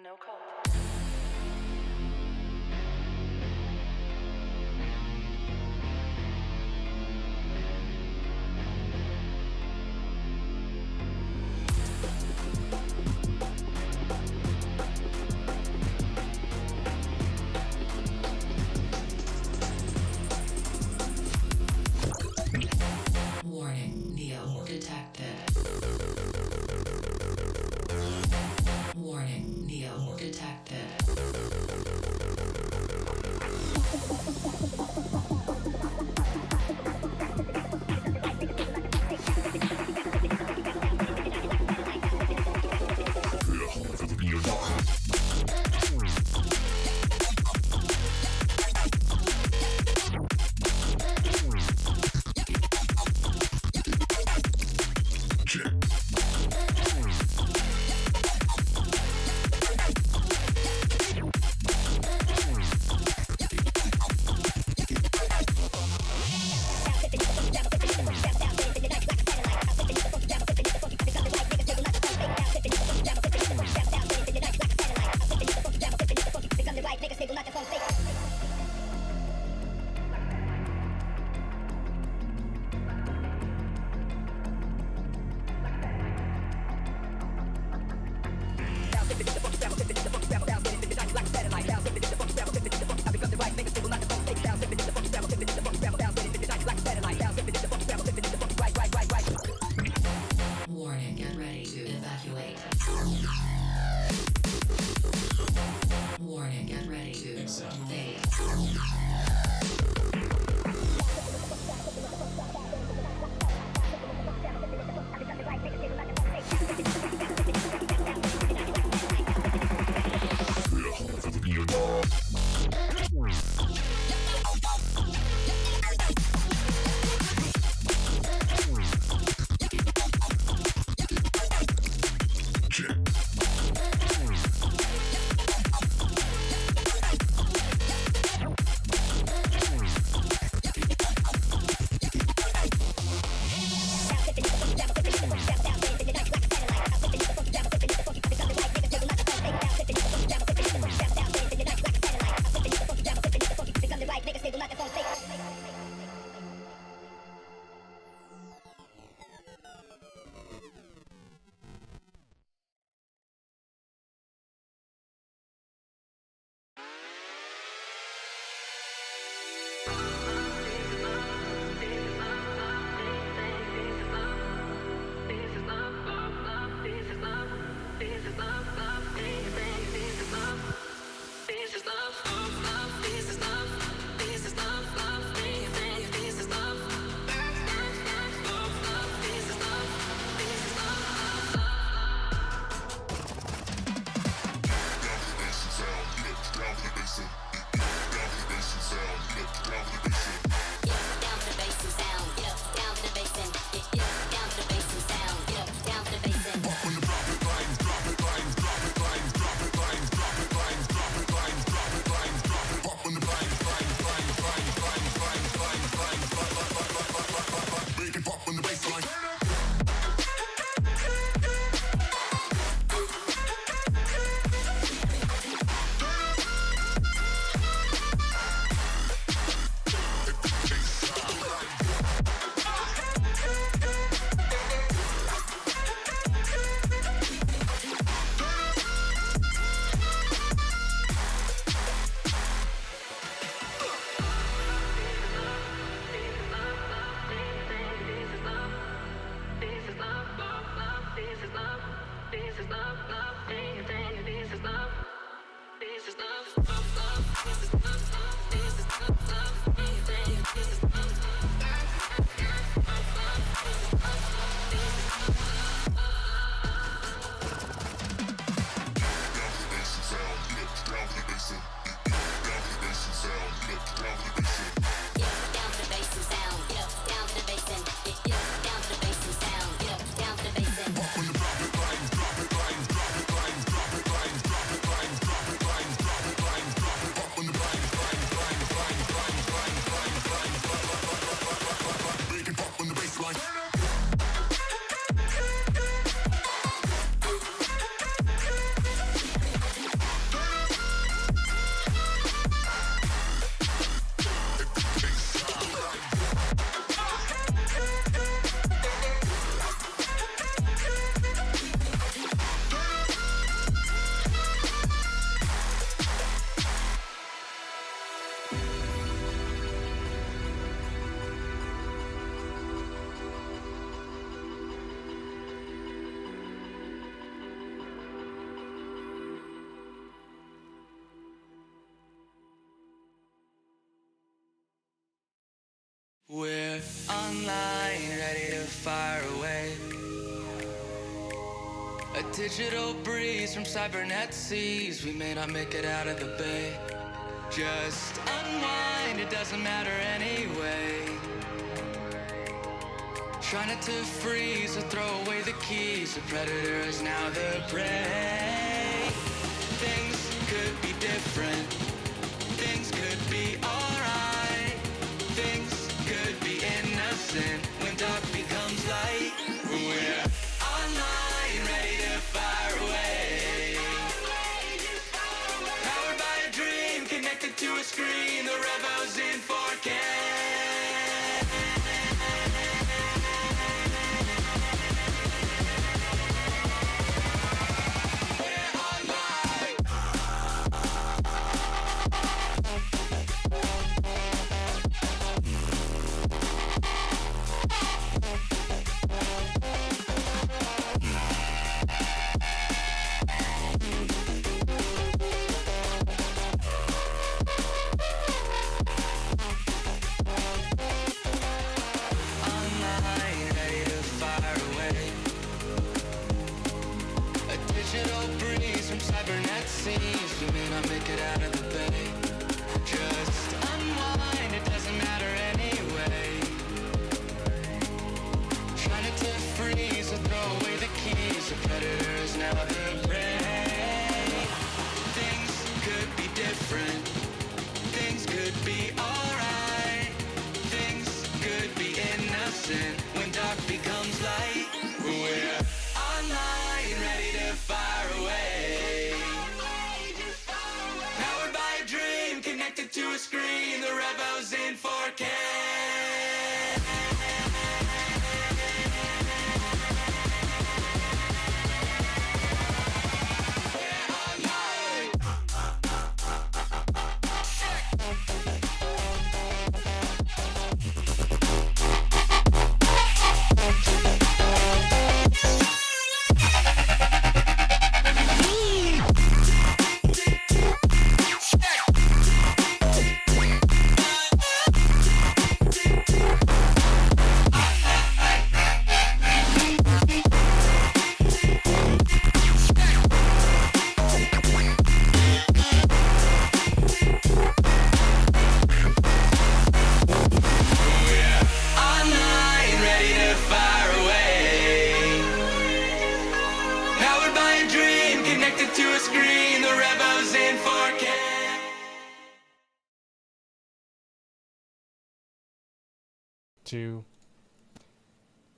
No call. Warning, Neo detected. Warning, Neo detected. online, ready to fire away. A digital breeze from cybernet seas. We may not make it out of the bay. Just unwind, it doesn't matter anyway. Try not to freeze or throw away the keys. The predator is now the prey. Things could be different. Things could be alright. Things could be innocent when dark becomes light. We're online, ready to fire away. Powered by a dream, connected to a screen. The Revo's in 4K. When dark becomes light, we're online, ready to fire away. Powered by a dream, connected to a screen. The Revo's in 4K.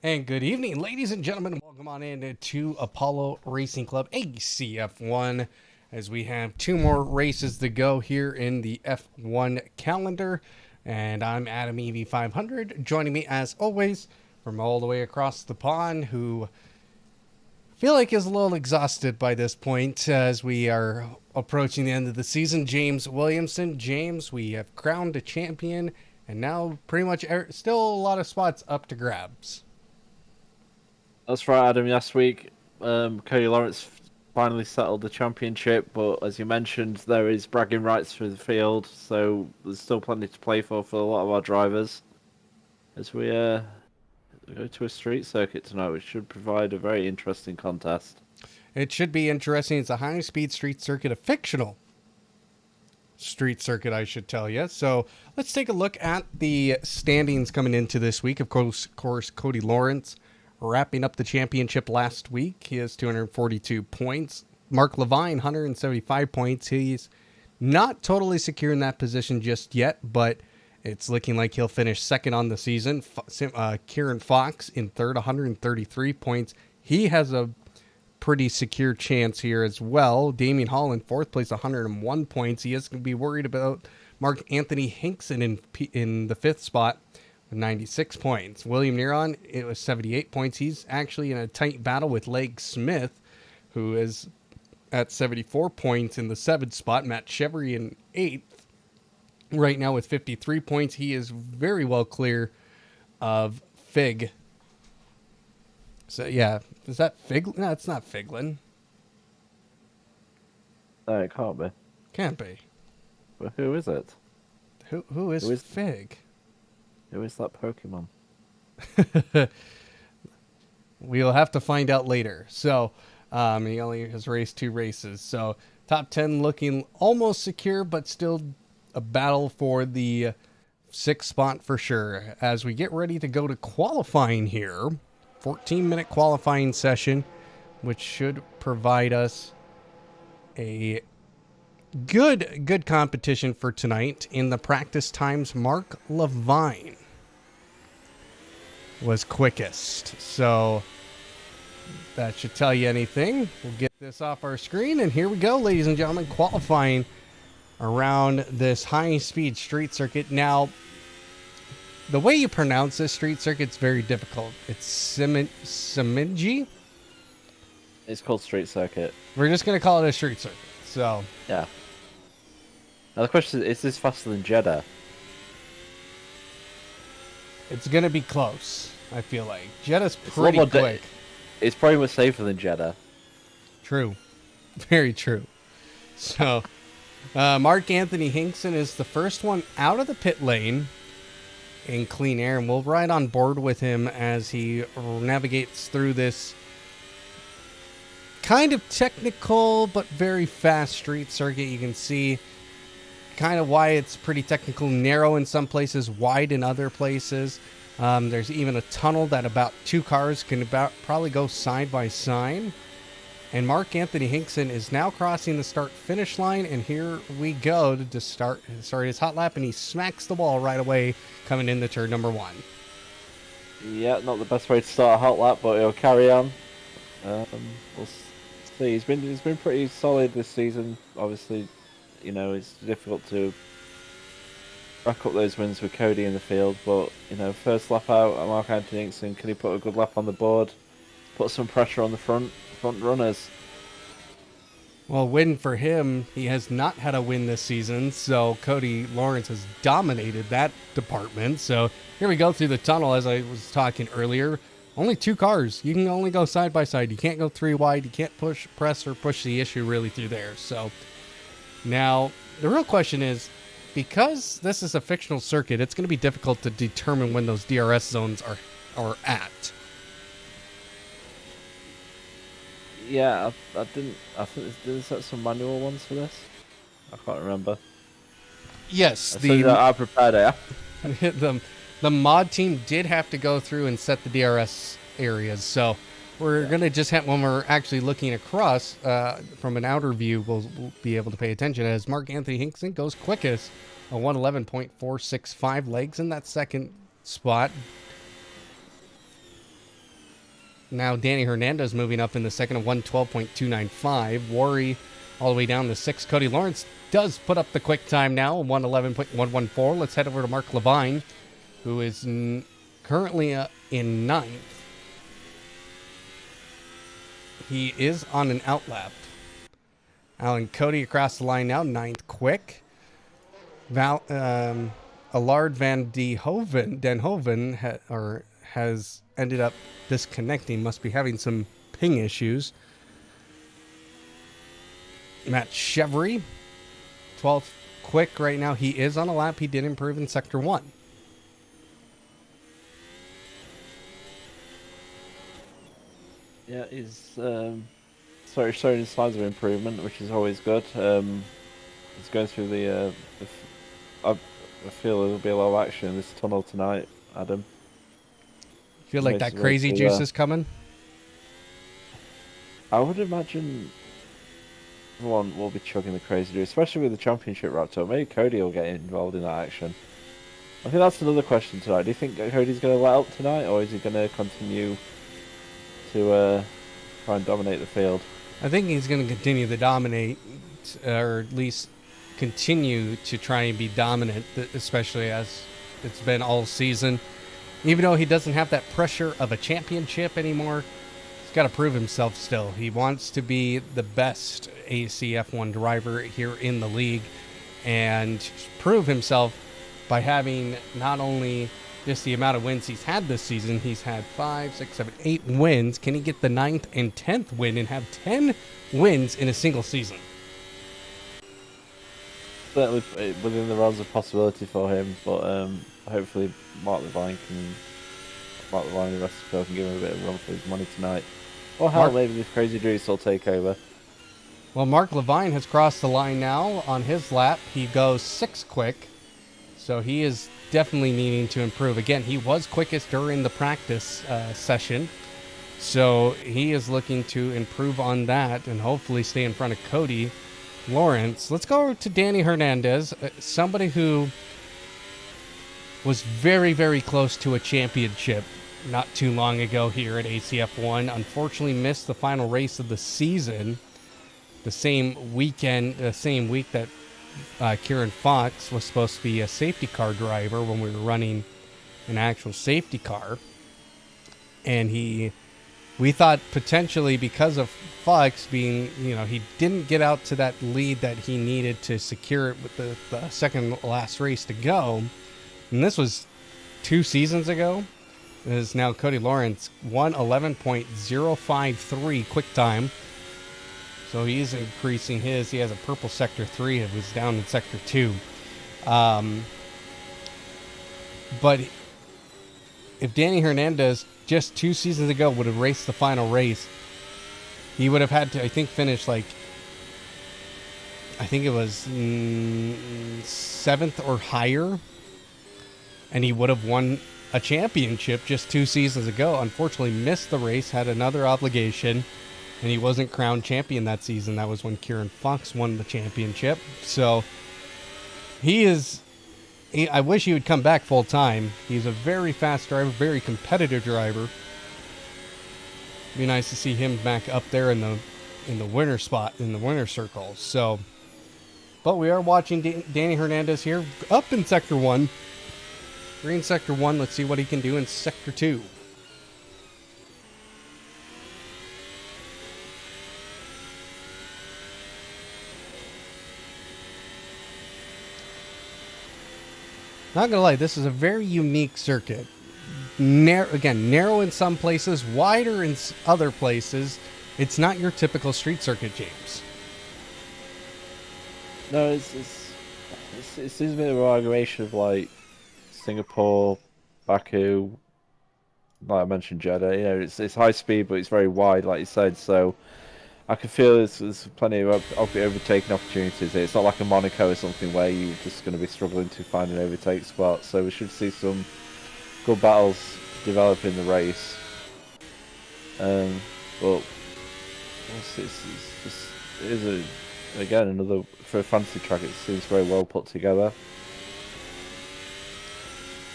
And good evening, ladies and gentlemen. Welcome on in to Apollo Racing Club ACF1 as we have two more races to go here in the F1 calendar. And I'm Adam EV500, joining me as always from all the way across the pond, who feel like is a little exhausted by this point as we are approaching the end of the season. James Williamson. James, we have crowned a champion, and now pretty much still a lot of spots up to grabs. That's right, Adam. Last week, Cody Lawrence finally settled the championship, but as you mentioned, there is bragging rights for the field, so there's still plenty to play for a lot of our drivers as we go to a street circuit tonight, which should provide a very interesting contest. It should be interesting. It's a high-speed street circuit, a fictional street circuit, I should tell you. So let's take a look at the standings coming into this week. Of course, Cody Lawrence wrapping up the championship last week. He has 242 points. Mark Levine, 175 points. He's not totally secure in that position just yet, but it's looking like he'll finish second on the season. Kieran Fox in third, 133 points. He has a pretty secure chance here as well. Damian Hall in fourth place, 101 points. He is going to be worried about Mark Anthony Hinkson in the fifth spot, 96 points. William Neron, it was 78 points. He's actually in a tight battle with Leg Smith, who is at 74 points in the seventh spot. Matt Chevry in eighth right now with 53 points. He is very well clear of Fig. So yeah, is that Fig? No, it's not Figlin. No, it can't be. Can't be. But who is it? Who is Fig? Who is that Pokemon? We'll have to find out later. So he only has raced 2 races. So top 10 looking almost secure, but still a battle for the 6th spot for sure. As we get ready to go to qualifying here, 14-minute qualifying session, which should provide us a good competition for tonight. In the practice times, Mark Levine was quickest. So that should tell you anything. We'll get this off our screen, and here we go, ladies and gentlemen, qualifying around this high-speed street circuit. Now, the way you pronounce this street circuit's very difficult. It's Semanggi. It's called Street Circuit. We're just going to call it a street circuit. So, Yeah. Now the question is this faster than Jeddah? it's going to be close, I feel like. Jeddah's It's a lot pretty more quick. It's probably more safer than Jeddah. True. Very true. So, Mark Anthony Hinkson is the first one out of the pit lane in clean air, and we'll ride on board with him as he navigates through this kind of technical but very fast street circuit. You can see kind of why it's pretty technical, narrow in some places, wide in other places. There's even a tunnel that about 2 cars can probably go side by side. And Mark Anthony Hinkson is now crossing the start-finish line, and here we go to start his hot lap, and he smacks the wall right away coming into turn number 1. Yeah, not the best way to start a hot lap, but he'll carry on. We'll see. He's been pretty solid this season. Obviously, you know, it's difficult to rack up those wins with Cody in the field, but you know, first lap out at Mark Anthony Hinkson, can he put a good lap on the board, put some pressure on the front runners? Well, win for him. He has not had a win this season, so Cody Lawrence has dominated that department. So here we go through the tunnel, as I was talking earlier. Only 2 cars. You can only go side by side. You can't go 3 wide. You can't press or push the issue really through there. So now the real question is, because this is a fictional circuit, it's going to be difficult to determine when those DRS zones are at. Yeah, I think they set some manual ones for this. I can't remember. Yes, I prepared it. the mod team did have to go through and set the DRS areas. So we're going to just have, when we're actually looking across from an outer view, we'll be able to pay attention as Mark Anthony Hinkson goes quickest, a 111.465 legs in that second spot. Now Danny Hernandez moving up in the second of 112.295. Worry all the way down to 6. Cody Lawrence does put up the quick time now, 111.114. Let's head over to Mark Levine, who is currently in 9th. He is on an outlap. Alan Cody across the line now, 9th quick. Allard van Denhoven has ended up disconnecting, must be having some ping issues. Matt Chevry, 12th quick right now. He is on a lap. He did improve in Sector 1. Yeah, he's showing signs of improvement, which is always good. He's going through I feel there'll be a lot of action in this tunnel tonight, Adam. Feel like that crazy juice is coming? I would imagine everyone will be chugging the crazy juice, especially with the championship wrapped up. Maybe Cody will get involved in that action. I think that's another question tonight. Do you think Cody's going to let up tonight, or is he going to continue to try and dominate the field? I think he's going to continue to dominate, or at least continue to try and be dominant, especially as it's been all season. Even though he doesn't have that pressure of a championship anymore, he's got to prove himself still. He wants to be the best ACF1 driver here in the league and prove himself by having not only just the amount of wins he's had this season. He's had 5, 6, 7, 8 wins. Can he get the 9th and 10th win and have 10 wins in a single season? Certainly within the realms of possibility for him, but hopefully Mark Levine can Mark Levine and the rest of the field can give him a bit of a run for his money tonight. Or hell, maybe this Crazy Juice will take over. Well, Mark Levine has crossed the line now on his lap. He goes 6 quick, so he is definitely needing to improve. Again, he was quickest during the practice session, so he is looking to improve on that and hopefully stay in front of Cody Lawrence. Let's go to Danny Hernandez, somebody who was very, very close to a championship not too long ago here at ACF1. Unfortunately missed the final race of the season the same weekend, the same week that Kieran Fox was supposed to be a safety car driver when we were running an actual safety car. And we thought potentially because of Fox being, he didn't get out to that lead that he needed to secure it with the second last race to go. And this was 2 seasons ago. It is now Cody Lawrence, 1:11.053 quick time. So he's increasing his. He has a purple sector 3. It was down in sector 2. But if Danny Hernandez just 2 seasons ago would have raced the final race, he would have had to, I think, finish it was 7th or higher. And he would have won a championship just 2 seasons ago. Unfortunately missed the race, had another obligation, and he wasn't crowned champion that season. That was when Kieran Fox won the championship. So I wish he would come back full time. He's a very fast driver, very competitive driver. Be nice to see him back up there in the winner spot, in the winner circle. So, but we are watching Danny Hernandez here up in sector 1. Green sector 1, let's see what he can do in sector 2. Not gonna lie, this is a very unique circuit. Narrow in some places, wider in other places. It's not your typical street circuit, James. No, it seems a bit of an aggravation of like Singapore, Baku, like I mentioned, Jeddah. It's high speed, but it's very wide, like you said. So I can feel there's plenty of overtaking opportunities here. It's not like a Monaco or something where you're just going to be struggling to find an overtake spot. So we should see some good battles develop in the race. But again another for a fantasy track. It seems very well put together.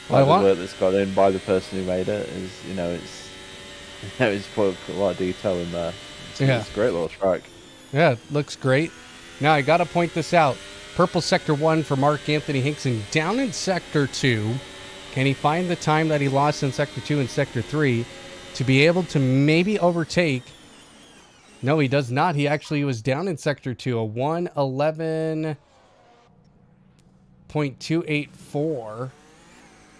The work that's got in by the person who made it is, it's put a lot of detail in there. It's a great little track. Yeah, it looks great. Now I got to point this out. Purple sector 1 for Mark Anthony Hinkson down in sector 2. Can he find the time that he lost in sector 2 and sector 3 to be able to maybe overtake? No, he does not. He actually was down in sector 2, a 1:11.284.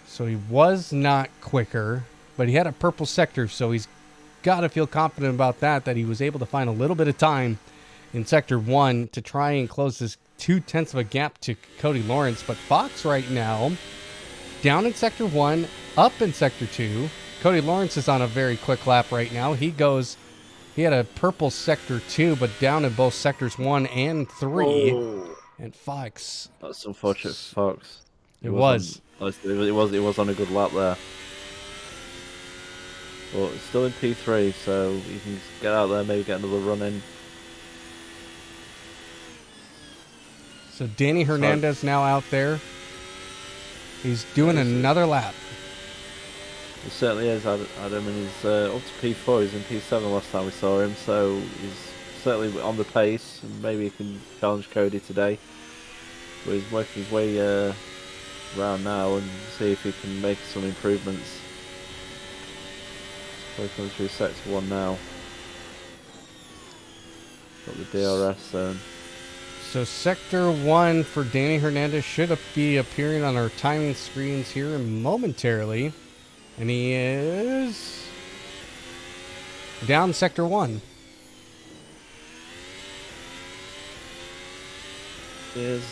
So he was not quicker, but he had a purple sector, so he's got to feel confident about that he was able to find a little bit of time in sector 1 to try and close this 0.2 of a gap to Cody Lawrence. But Fox right now, down in sector 1, up in sector 2. Cody Lawrence is on a very quick lap right now. He had a purple sector 2, but down in both sectors 1 and 3. Whoa. And Fox. That's unfortunate for Fox. It was on a good lap there. But it's still in P3, so you can get out there, maybe get another run in. So Danny Hernandez now out there. He's doing another lap. He certainly is, Adam, and he's up to P4. He's in P7 last time we saw him, so he's certainly on the pace, and maybe he can challenge Cody today. But he's working his way around now and see if he can make some improvements. So coming through sector 1 now. Got the DRS zone. So sector 1 for Danny Hernandez should be appearing on our timing screens here momentarily. And he is down sector 1. Is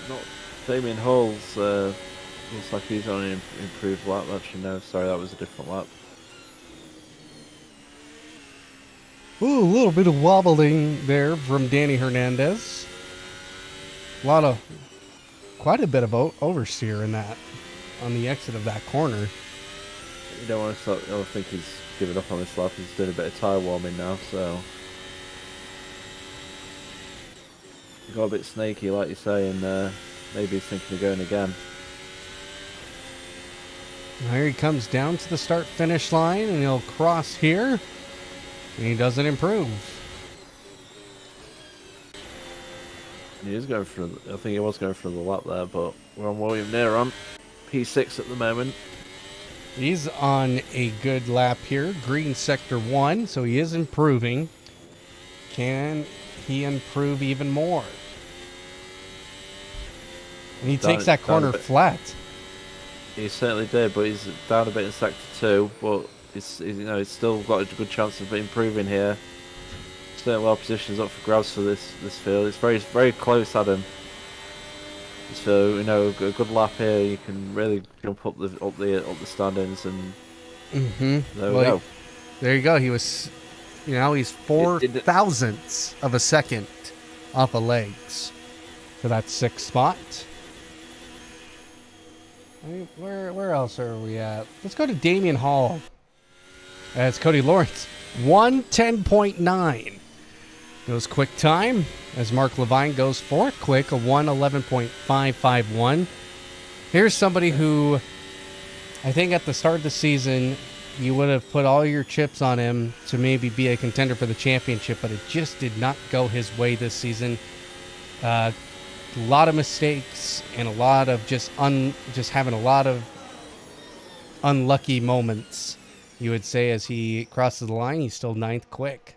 not Damien Hall's looks like he's on an improved lap. Actually, no, sorry, that was a different lap. Ooh, a little bit of wobbling there from Danny Hernandez. Quite a bit of oversteer in that, on the exit of that corner. You don't want to start. I don't think he's given up on this lap. He's doing a bit of tyre warming now, so he got a bit snaky, like you say, and maybe he's thinking of going again. Here he comes down to the start-finish line, and he'll cross here, and he doesn't improve. He is going for. I think he was going for the lap there, but we're on William Neer on P6 at the moment. He's on a good lap here. Green sector 1, so he is improving. Can he improve even more? And he takes that corner flat. He certainly did, but he's down a bit in sector 2, but he's still got a good chance of improving here. Certainly well positions up for grabs for this field. It's very, very close, Adam. So a good lap here, you can really jump up the standings, and there we go. There you go. He was, he's 4 thousandths of a second off of legs for that 6th spot. Where else are we at? Let's go to Damian Hall. As Cody Lawrence, 1:10.9 goes quick time. As Mark Levine goes 4th quick, a 1:11.551. Here's somebody who I think at the start of the season you would have put all your chips on him to maybe be a contender for the championship, but it just did not go his way this season. A lot of mistakes and a lot of just having a lot of unlucky moments, you would say, as he crosses the line. He's still 9th quick.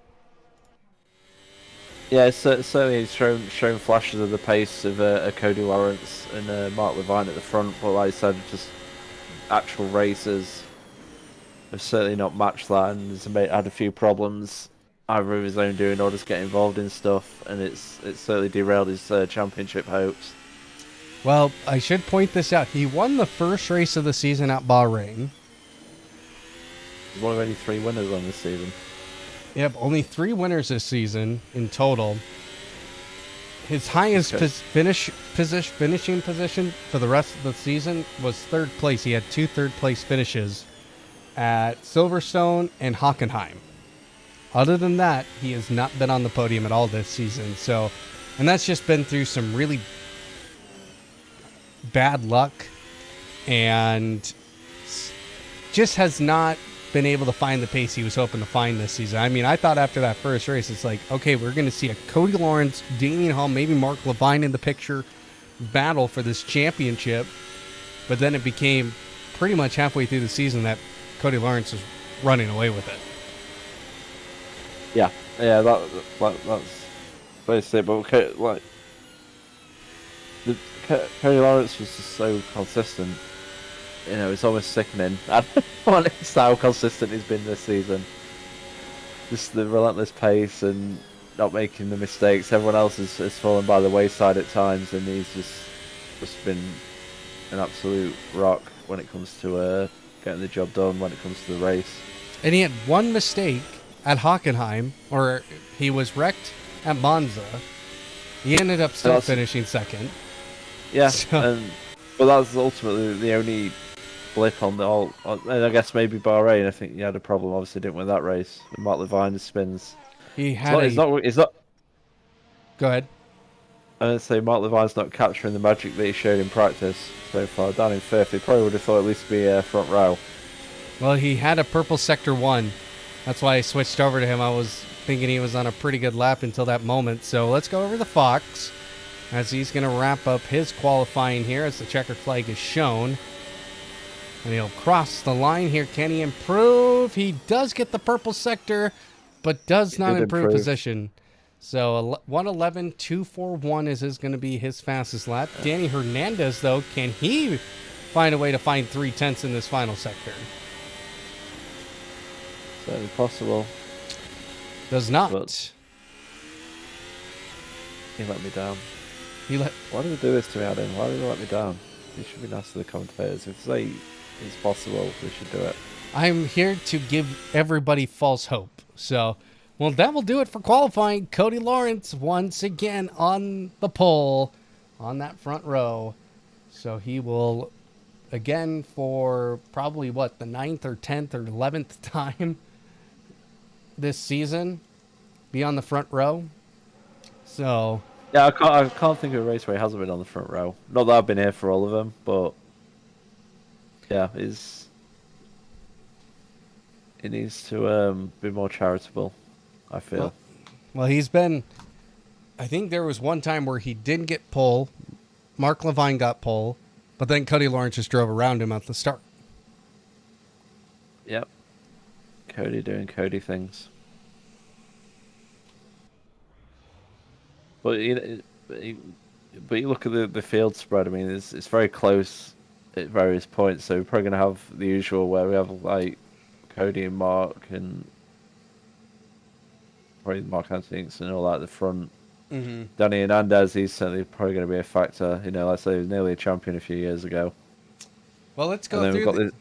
Yeah, certainly he's shown flashes of the pace of Cody Lawrence and Mark Levine at the front, but like I said, just actual races have certainly not matched that, and he's had a few problems either of his own doing or just getting involved in stuff, and it's certainly derailed his championship hopes. Well, I should point this out. He won the first race of the season at Bahrain. He's one of only 3 winners on this season. Yep, only 3 winners this season in total. His highest finishing position for the rest of the season was 3rd place. He had 2 third-place finishes at Silverstone and Hockenheim. Other than that, he has not been on the podium at all this season. So, and that's just been through some really bad luck, and just has not been able to find the pace he was hoping to find this season. I mean, I thought after that first race, it's like, okay, we're going to see a Cody Lawrence, Damian Hall, maybe Mark Levine in the picture battle for this championship. But then it became pretty much halfway through the season that Cody Lawrence was running away with it. Yeah, that's basically it. But Cody Lawrence was just so consistent. It's almost sickening. It's how consistent he's been this season. Just the relentless pace and not making the mistakes. Everyone else has fallen by the wayside at times, and he's just been an absolute rock when it comes to getting the job done, when it comes to the race. And he had one mistake at Hockenheim, or he was wrecked at Monza. He ended up still finishing 2nd. Yeah, but that was ultimately the only blip on the all. And I guess maybe Bahrain. I think he had a problem. Obviously, didn't win that race. Mark Levine's spins. He had It's not. Go ahead. I would say Mark Levine's not capturing the magic that he showed in practice so far. Down in 5th, he probably would have thought at least be front row. Well, he had a purple sector 1. That's why I switched over to him. I was thinking he was on a pretty good lap until that moment. So let's go over to Fox, as he's going to wrap up his qualifying here as the checkered flag is shown. And he'll cross the line here. Can he improve? He does get the purple sector, but does not improve position. So 1:11.241 is going to be his fastest lap. Danny Hernandez, though, can he find a way to find 3/10 in this final sector? Certainly possible. Does not. But he let me down. Why did he do this to me, Adam? Why did he let me down? He should be nice to the commentators. If they say it's possible, we should do it. I'm here to give everybody false hope. So Well, that will do it for qualifying. Cody Lawrence once again on the pole on that front row. So he will, again, for probably what, the 9th or 10th or 11th time this season, be on the front row. So Yeah, I can't think of a race where he hasn't been on the front row. Not that I've been here for all of them, but yeah, he needs to be more charitable, I feel. Well, he's been. I think there was one time where he didn't get pole. Mark Levine got pole, but then Cody Lawrence just drove around him at the start. Yep. Cody doing Cody things. But you look at the field spread. I mean, it's very close at various points. So we're probably going to have the usual where we have like Cody and Mark and probably Mark Anthony and all that at the front. Mm-hmm. Danny Hernandez, he's certainly probably going to be a factor. You know, like I say, he was nearly a champion a few years ago. Well, let's go And then through. we've got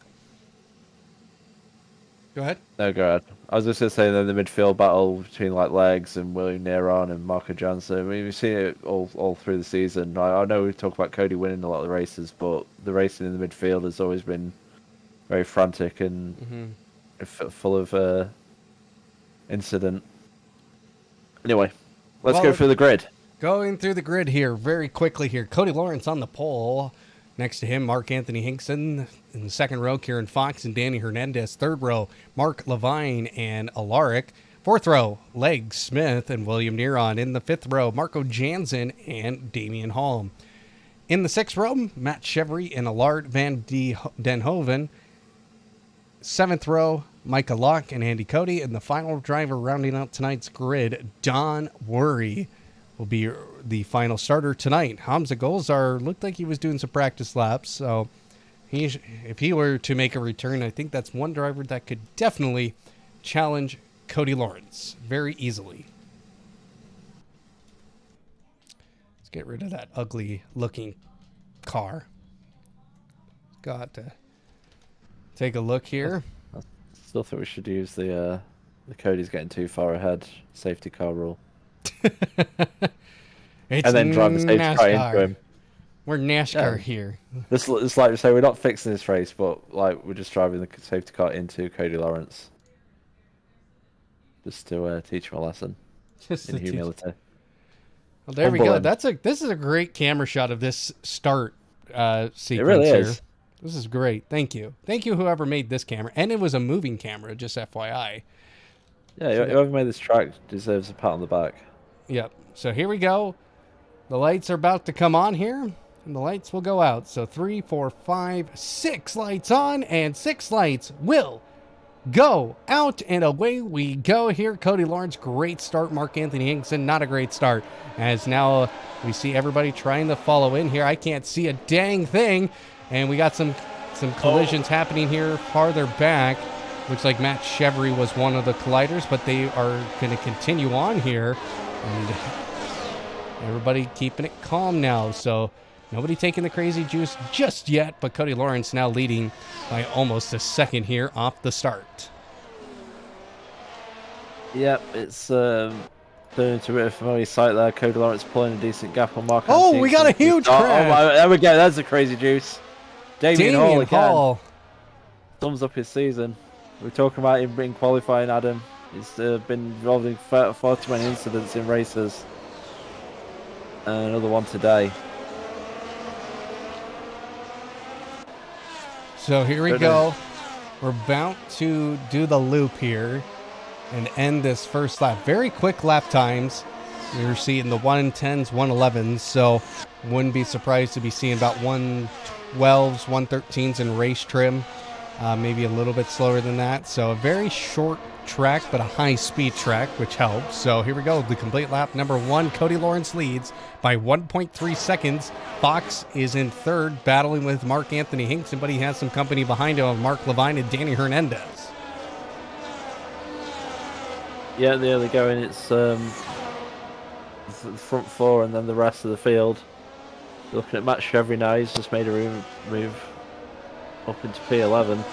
Go ahead. No, go ahead. I was just going to say then the midfield battle between like Legs and William Neron and Marco Jansen. I mean, we've seen it all through the season. I know we talk about Cody winning a lot of the races, but the racing in the midfield has always been very frantic and full of incident. Anyway, let's go through the grid. Going through the grid here very quickly here. Cody Lawrence on the pole. Next to him, Mark Anthony Hinkson. In the second row, Kieran Fox and Danny Hernandez. Third row, Mark Levine and Alaric. Fourth row, Leg Smith and William Neron. In the fifth row, Marco Jansen and Damian Hall. In the sixth row, Matt Chevry and Allard van Den Hoven. Seventh row, Micah Locke and Andy Cody. And the final driver rounding out tonight's grid, Don Worry, will be the final starter tonight. Hamza Golzar looked like he was doing some practice laps, so if he were to make a return, I think that's one driver that could definitely challenge Cody Lawrence very easily. Let's get rid of that ugly looking car. Got to take a look here. I still think we should use the Cody's getting too far ahead safety car rule. It's and then drive the safety car into NASCAR. him. We're NASCAR here. It's like we say, we're not fixing this race, but like we're just driving the safety car into Cody Lawrence, just to teach him a lesson in humility. Well, there we go. Him. This is a great camera shot of this start sequence It really here. is. This is great. Thank you, whoever made this camera, and it was a moving camera. Just FYI. Yeah, whoever made this track deserves a pat on the back. Yep. So here we go. The lights are about to come on here, and the lights will go out. So 3, 4, 5, 6 lights on, and 6 lights will go out, and away we go here. Cody Lawrence, great start. Mark Anthony Hinkson, not a great start. As now we see everybody trying to follow in here. I can't see a dang thing, and we got some collisions happening here farther back. Looks like Matt Chevry was one of the colliders, but they are going to continue on here. And everybody keeping it calm now. So nobody taking the crazy juice just yet, but Cody Lawrence now leading by almost a second here off the start. Yep, it's turned into a bit of a familiar sight there. Cody Lawrence pulling a decent gap on Mark. Oh, we got a huge crash. There we go. That's the crazy juice. Damian Hall again. Thumbs up his season. We were talking about him in qualifying, Adam. He's been involved in far too many incidents in races. Another one today. So here we go. We're about to do the loop here and end this first lap. Very quick lap times. You're seeing the 110s, 111s. So wouldn't be surprised to be seeing about 112s, 113s in race trim. Maybe a little bit slower than that. So a very short track, but a high-speed track, which helps. So here we go. The complete lap number 1. Cody Lawrence leads by 1.3 seconds. Fox is in third, battling with Mark Anthony Hinkson, but he has some company behind him of Mark Levine and Danny Hernandez. Yeah, there they go. And it's the front four and then the rest of the field. Looking at Matt Chevry now, he's just made a move up into P11.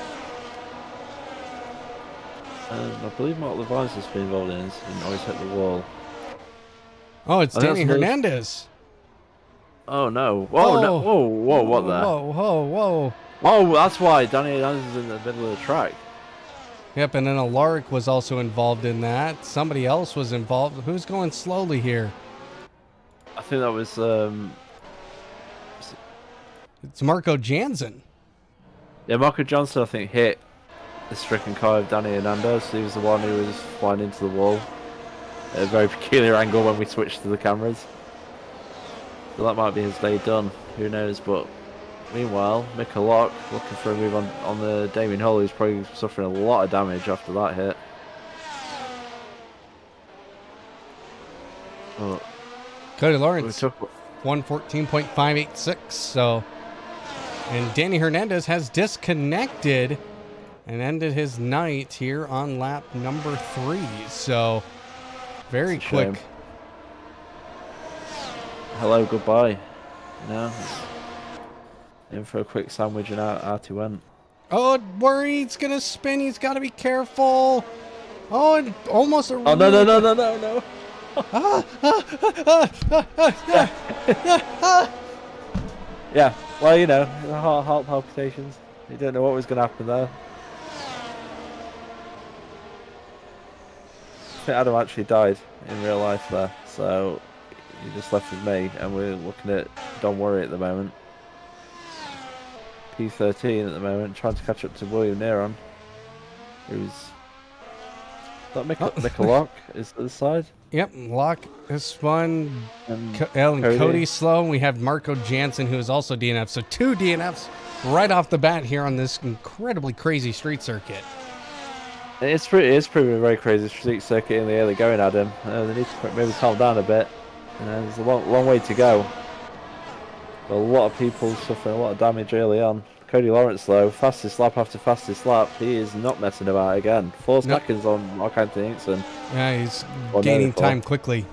I believe Mark Levine's has been involved in this and always hit the wall. Oh, it's I think Danny that's another- Hernandez. Oh no! Whoa! No! Whoa! Whoa! What the? Whoa, whoa, whoa. Oh, that's why Danny Hernandez is in the middle of the track. Yep, and then Alaric was also involved in that. Somebody else was involved. Who's going slowly here? I think that was It's Marco Jansen. yeah, Marco Johnson. I think hit the stricken car of Danny Hernandez. He was the one who was flying into the wall at a very peculiar angle when we switched to the cameras. So that might be his day done. Who knows? But meanwhile, Mika Locke looking for a move on the Damien Hull, who's probably suffering a lot of damage after that hit. Oh, Cody we Lawrence, took 114.586. So, and Danny Hernandez has disconnected and ended his night here on lap number 3. So, very It's a shame. quick. hello, goodbye. No, in for a quick sandwich and out he went. Oh, worry, he's going to spin. He's got to be careful. Oh, and almost a Oh no! Yeah, well, you know, heart palpitations. You don't know what was going to happen there. I think Adam actually died in real life there, so he just left with me, and we're looking at Don't Worry at the moment. P13 at the moment, trying to catch up to William Neron, who's... Is that Mika Locke is to the side? Yep, Locke, this one. And Cody slow. We have Marco Jansen, who is also DNF. So 2 DNFs right off the bat here on this incredibly crazy street circuit. It's proving a very crazy street circuit in the early going, Adam. They need to maybe calm down a bit. You know, there's a long way to go. But a lot of people suffering a lot of damage early on. Cody Lawrence, though, fastest lap after fastest lap, he is not messing about again. 4 seconds on Mark Anthony Hinkson. Yeah, he's gaining time quickly.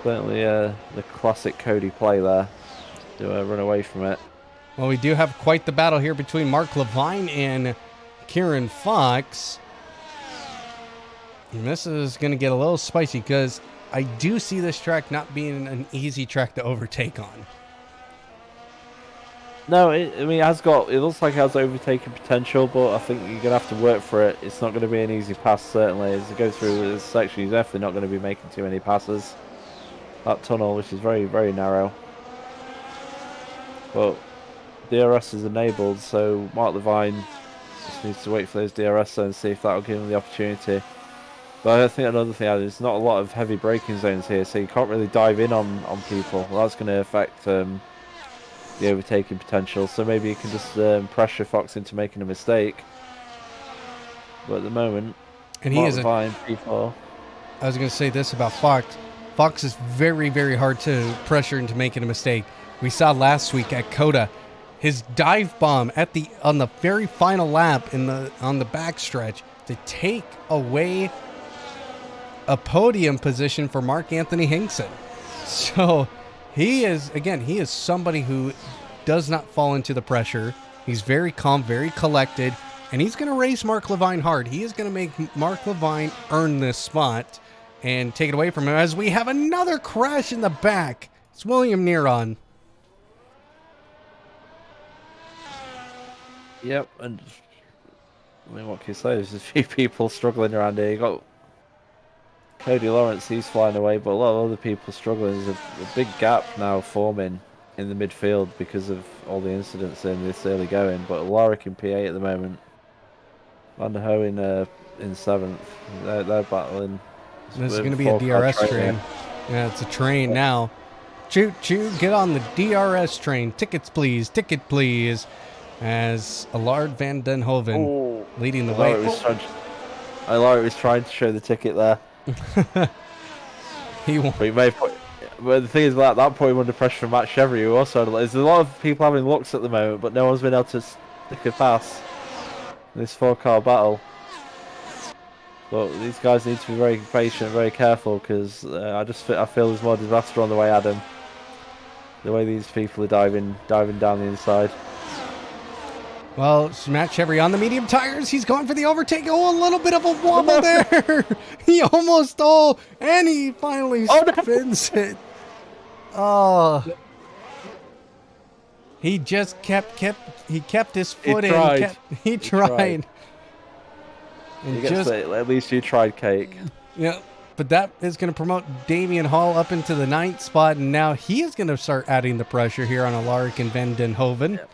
Certainly the classic Cody play there to run away from it. Well, we do have quite the battle here between Mark Levine and Kieran Fox. And this is going to get a little spicy because I do see this track not being an easy track to overtake on. No, it looks like it has overtaking potential, but I think you're going to have to work for it. It's not going to be an easy pass, certainly. As you go through this section, you're definitely not going to be making too many passes. That tunnel, which is very, very narrow. But DRS is enabled, so Mark Levine just needs to wait for those DRS zones and see if that will give him the opportunity. But I think another thing, there's not a lot of heavy braking zones here, so you can't really dive in on people. Well, that's going to affect the overtaking potential, so maybe you can just pressure Fox into making a mistake. But at the moment, And he is Levine, P4. I was going to say this about Fox. Fox is very, very hard to pressure into making a mistake. We saw last week at Coda, his dive bomb on the very final lap on the backstretch to take away a podium position for Mark Anthony Hinkson. So he is somebody who does not fall into the pressure. He's very calm, very collected, and he's going to race Mark Levine hard. He is going to make Mark Levine earn this spot and take it away from him as we have another crash in the back. It's William Neron. Yep, and I mean, what can you say? There's a few people struggling around here. You got Cody Lawrence, he's flying away, but a lot of other people struggling. There's a big gap now forming in the midfield because of all the incidents in this early going. But Alaric in P8 at the moment, Van der Hoe in 7th. They're battling. This is going to be a DRS train. Yeah, it's a train now. Choo choo, get on the DRS train. Tickets, please. Ticket, please. As Allard van den Hoven leading the way. Alaric was trying to show the ticket there. He won't. But the thing is, at that point, under pressure from Matt Chevrolet, who also there's a lot of people having looks at the moment, but no one's been able to stick a pass in this 4-car battle. But these guys need to be very patient, very careful, because I feel there's more disaster on the way, Adam. The way these people are diving down the inside. Well, Matt Chevry on the medium tires. He's going for the overtake. Oh, a little bit of a wobble there. He almost, and he finally spins it. Oh. He just kept his foot in. He tried. And at least you tried, Cake. Yeah, but that is going to promote Damian Hall up into the 9th spot, and now he is going to start adding the pressure here on Alaric and Van den Hoven. Yep.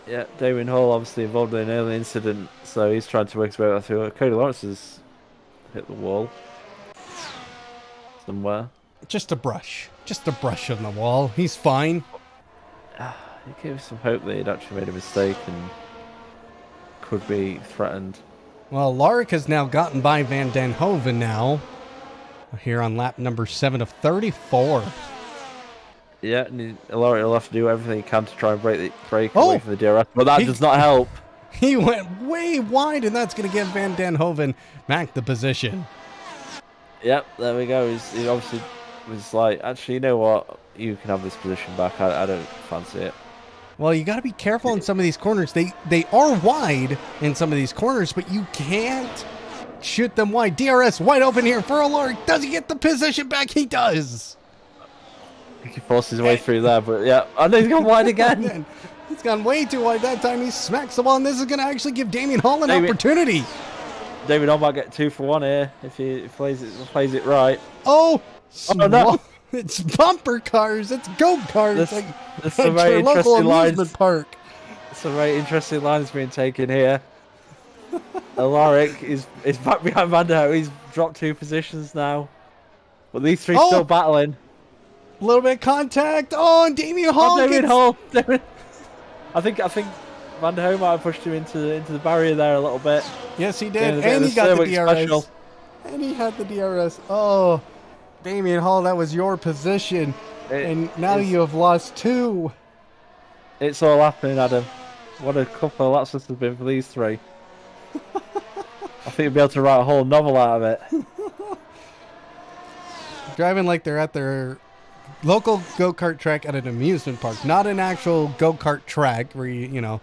Yeah, Damian Hall obviously involved in an early incident, so he's trying to work his way through. Cody Lawrence has hit the wall somewhere. Just a brush on the wall. He's fine. He gave some hope that he'd actually made a mistake and could be threatened. Well, Alaric has now gotten by Van den Hoven now, here on lap number 7 of 34. Yeah, and Alaric will have to do everything he can to try and break away from the DRS, but that does not help. He went way wide, and that's going to give Van den Hoven back the position. Yep, there we go. He obviously was like, actually, you know what? You can have this position back. I don't fancy it. Well, you got to be careful in some of these corners. They are wide in some of these corners, but you can't shoot them wide. DRS wide open here for Alaric. Does he get the position back? He does. I think he forced his way through there, but yeah. I know he's gone wide again. He's gone way too wide that time. He smacks the ball, and this is going to actually give Damian Hall an opportunity. David Hall might get 2 for 1 here if he plays it right. Oh no. It's bumper cars. It's go-karts. That's a very interesting amusement park. Some very interesting lines being taken here. Alaric is back behind Van der Hoven. He's dropped 2 positions now. But these three still battling. A little bit of contact. Oh, and Damian Hall. I think Van der Hoven might have pushed him into the barrier there a little bit. Yes, he did. And he got the DRS. Special. And he had the DRS. Oh, Damian Hall, that was your position. And now you have lost 2. It's all happening, Adam. What a couple of laps this has been for these 3. I think you'll be able to write a whole novel out of it. Driving like they're at their local go-kart track at an amusement park, not an actual go-kart track where you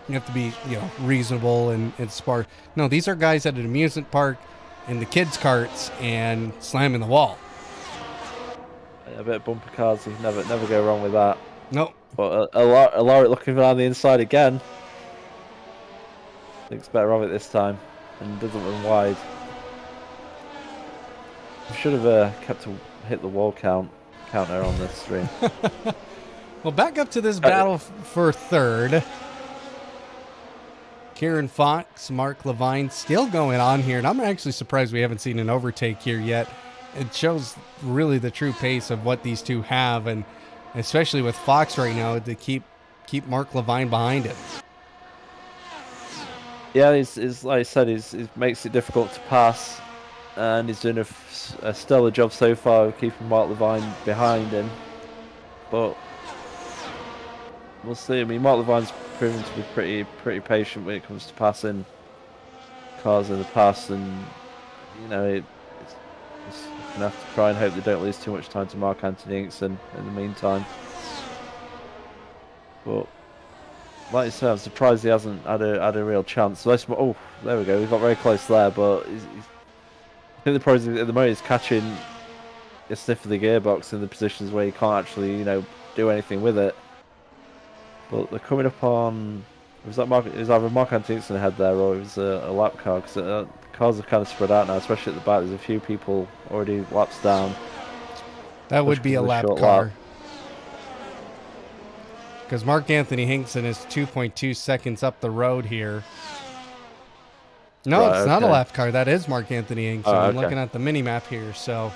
have to be reasonable and smart. No, these are guys at an amusement park in the kids' carts and slamming the wall. A bit of bumper cars, you never go wrong with that. Nope. But Alaric looking around the inside again. Thinks better of it this time and doesn't run wide. Should have hit the wall counter on this stream. Well, back up to this battle for 3rd. Kieran Fox, Mark Levine still going on here, and I'm actually surprised we haven't seen an overtake here yet. It shows really the true pace of what these two have, and especially with Fox right now to keep Mark Levine behind him. Yeah, he's like I said, he makes it difficult to pass, and he's doing a stellar job so far of keeping Mark Levine behind him. But we'll see. I mean, Mark Levine's proven to be pretty patient when it comes to passing cars in the past, and it's gonna have to try and hope they don't lose too much time to Mark Anthony Inkson in the meantime. But like I said, I'm surprised he hasn't had a real chance. So there we go. We got very close there, but I think the problem at the moment is catching a sniff of the gearbox in the positions where you can't actually do anything with it. But they're coming up on. It was either Mark Anthony Inkson ahead there, or it was a lap car, because the cars are kind of spread out now, especially at the back. There's a few people already laps down. That would be a lap car. Because Mark Anthony Hinkson is 2.2 seconds up the road here. No, it's not a lap car. That is Mark Anthony Hinkson. I'm looking at the mini map here, so.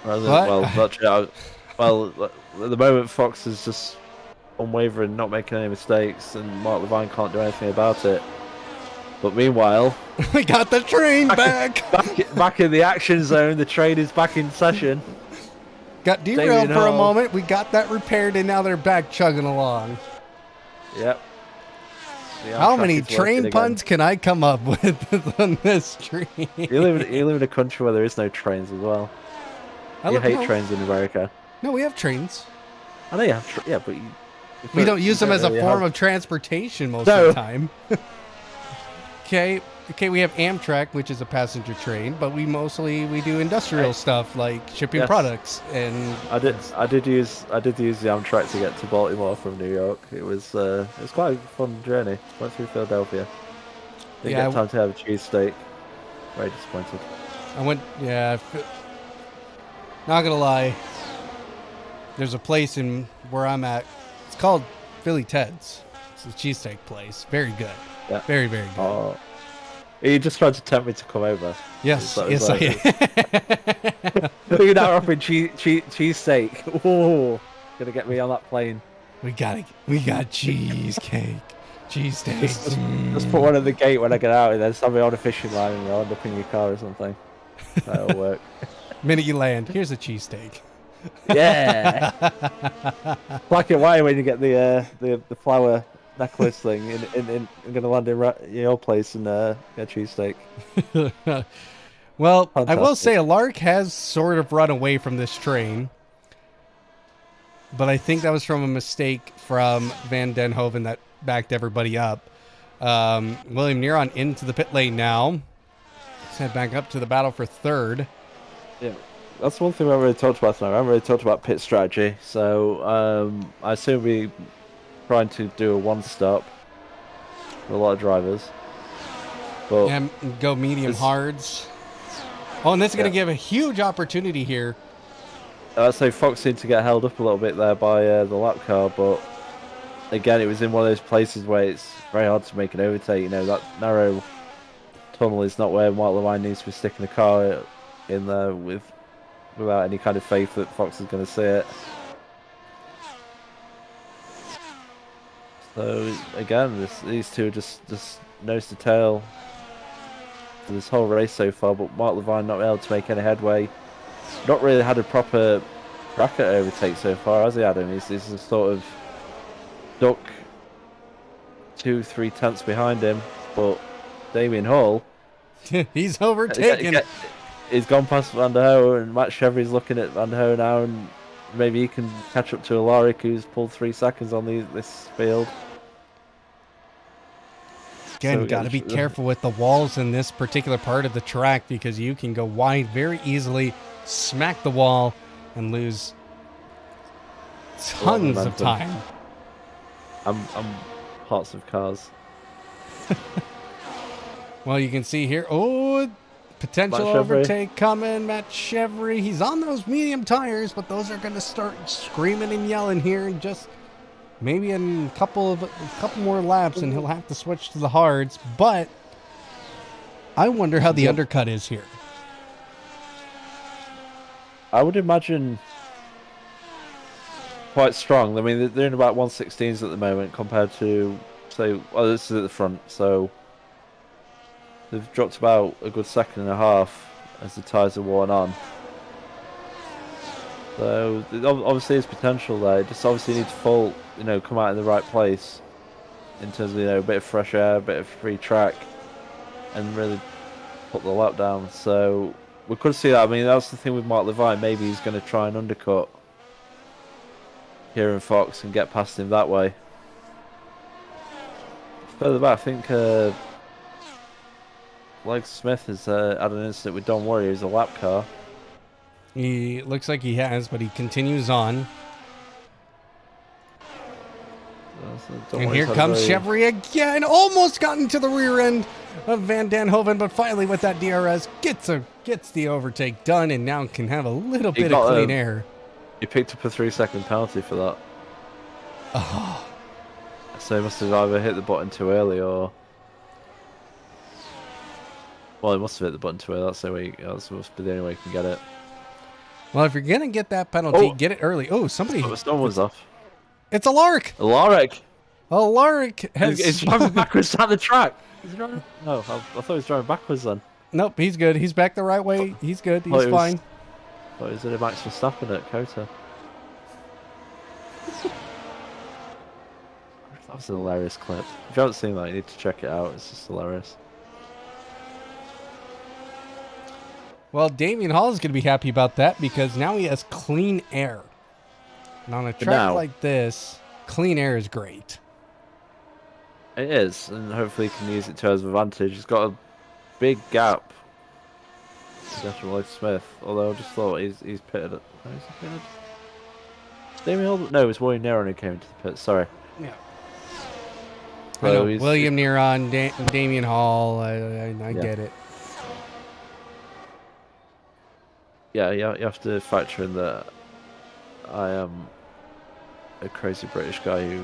Well, at the moment, Fox is just unwavering, not making any mistakes, and Mark Levine can't do anything about it. But meanwhile, we got the train back. Back in the action zone. The train is back in session. Got derailed for a moment. We got that repaired, and now they're back chugging along. Yep. How many train puns can I come up with on this stream? You live in a country where there is no trains as well. You hate trains in America. No, we have trains. I know you have, yeah, but We don't use them as a really form have- of transportation most No. of the time. Okay, we have Amtrak, which is a passenger train, but we do industrial stuff like shipping Yes. products and I did use the Amtrak to get to Baltimore from New York. It was quite a fun journey. Went through Philadelphia. Didn't Yeah, get time to have a cheesesteak. Very disappointed. Not gonna lie. There's a place in where I'm at. It's called Philly Ted's. It's a cheesesteak place. Very good. Yeah. Very, very good. Oh, you just tried to tempt me to come over. Yes, That yes, was I am. You're now offering cheesesteak. Ooh, gonna get me on that plane. we got cheesecake, cheesesteaks. Just put one at the gate when I get out, and then send me on a fishing line, and I'll end up in your car or something. That'll work. Minute you land, here's a cheesesteak. Yeah. Black and white when you get the flower necklace thing. I'm gonna land in your place and get a cheesesteak. Well, I will Fantastic. say a lark has sort of run away from this train, but I think that was from a mistake from Van Den Hoven that backed everybody up. William Neron into the pit lane now. Let's head back up to the battle for third. Yeah, that's one thing we haven't really talked about tonight. We haven't really talked about pit strategy, so I assume we're trying to do a one-stop for a lot of drivers. But And go medium This- hards. Oh, and this is going to Yeah. give a huge opportunity here. I'd say Fox seemed to get held up a little bit there by the lap car, but again, it was in one of those places where it's very hard to make an overtake. You know, that narrow tunnel is not where Mark Levine needs to be sticking a car in there without any kind of faith that Fox is going to see it. So again, these two are just nose to tail for this whole race so far, but Mark Levine not able to make any headway. Not really had a proper bracket overtake so far, has he, Adam? He's a sort of duck 2-3 tenths behind him, but Damien Hall He's overtaken. he's gone past Van der Hoe, and Matt Chevry's looking at Van der Hoe now, and maybe he can catch up to Alaric, who's pulled 3 seconds on this field. Again, So, got to be careful with the walls in this particular part of the track because you can go wide very easily, smack the wall, and lose tons of momentum. time. I'm hearts of cars. Well, you can see here, potential Matt Chevry. overtake coming. Matt Chevry, he's on those medium tires, but those are going to start screaming and yelling here in just maybe in a couple more laps, and he'll have to switch to the hards. But I wonder how the undercut is here. I would imagine quite strong. I mean, they're in about 116s at the moment compared to, say, well, this is at the front, so they've dropped about a good second and a half as the tyres are worn on. So obviously there's potential there. Just obviously need to come out in the right place in terms of a bit of fresh air, a bit of free track, and really put the lap down. So we could see that. I mean, that's the thing with Mark Levine. Maybe he's going to try and undercut here in Fox and get past him that way. Further back, I think like Smith has had an incident with Don Warrior. He's a lap car. He looks like he has, but he continues on. And here comes Chevry again. Almost got into the rear end of Van Den Hoven, but finally with that DRS gets the overtake done, and now can have a little bit of clean air. He picked up a 3-second penalty for that. Oh, So he must have either hit the button too early or... Well, he must have hit the button too early. That must be the only way he can get it. well, if you're gonna get that penalty, Oh. get it early. Oh, somebody! But the stone was off. It's a lark. Alaric! A lark has. He's driving backwards down the track. Is he driving? No, I thought he was driving backwards then. Nope, he's good. He's back the right way. He's good. Thought He's it was- fine. Thought he was in a Max Verstappen at Kota. That was a hilarious clip. If you haven't seen that, you need to check it out. It's just hilarious. Well, Damien Hall is going to be happy about that because now he has clean air. And on a But track now- like this, clean air is great. It is, and hopefully he can use it to his advantage. He's got a big gap. Definitely Smith, although I just thought he's pitted it. Oh, is he pitted? Damien Hall? No, it was William Neron who came into the pit. Sorry. Yeah. So I know, he's- William Neron, Damian Hall, I Yeah. get it. Yeah, you have to factor in that I am a crazy British guy who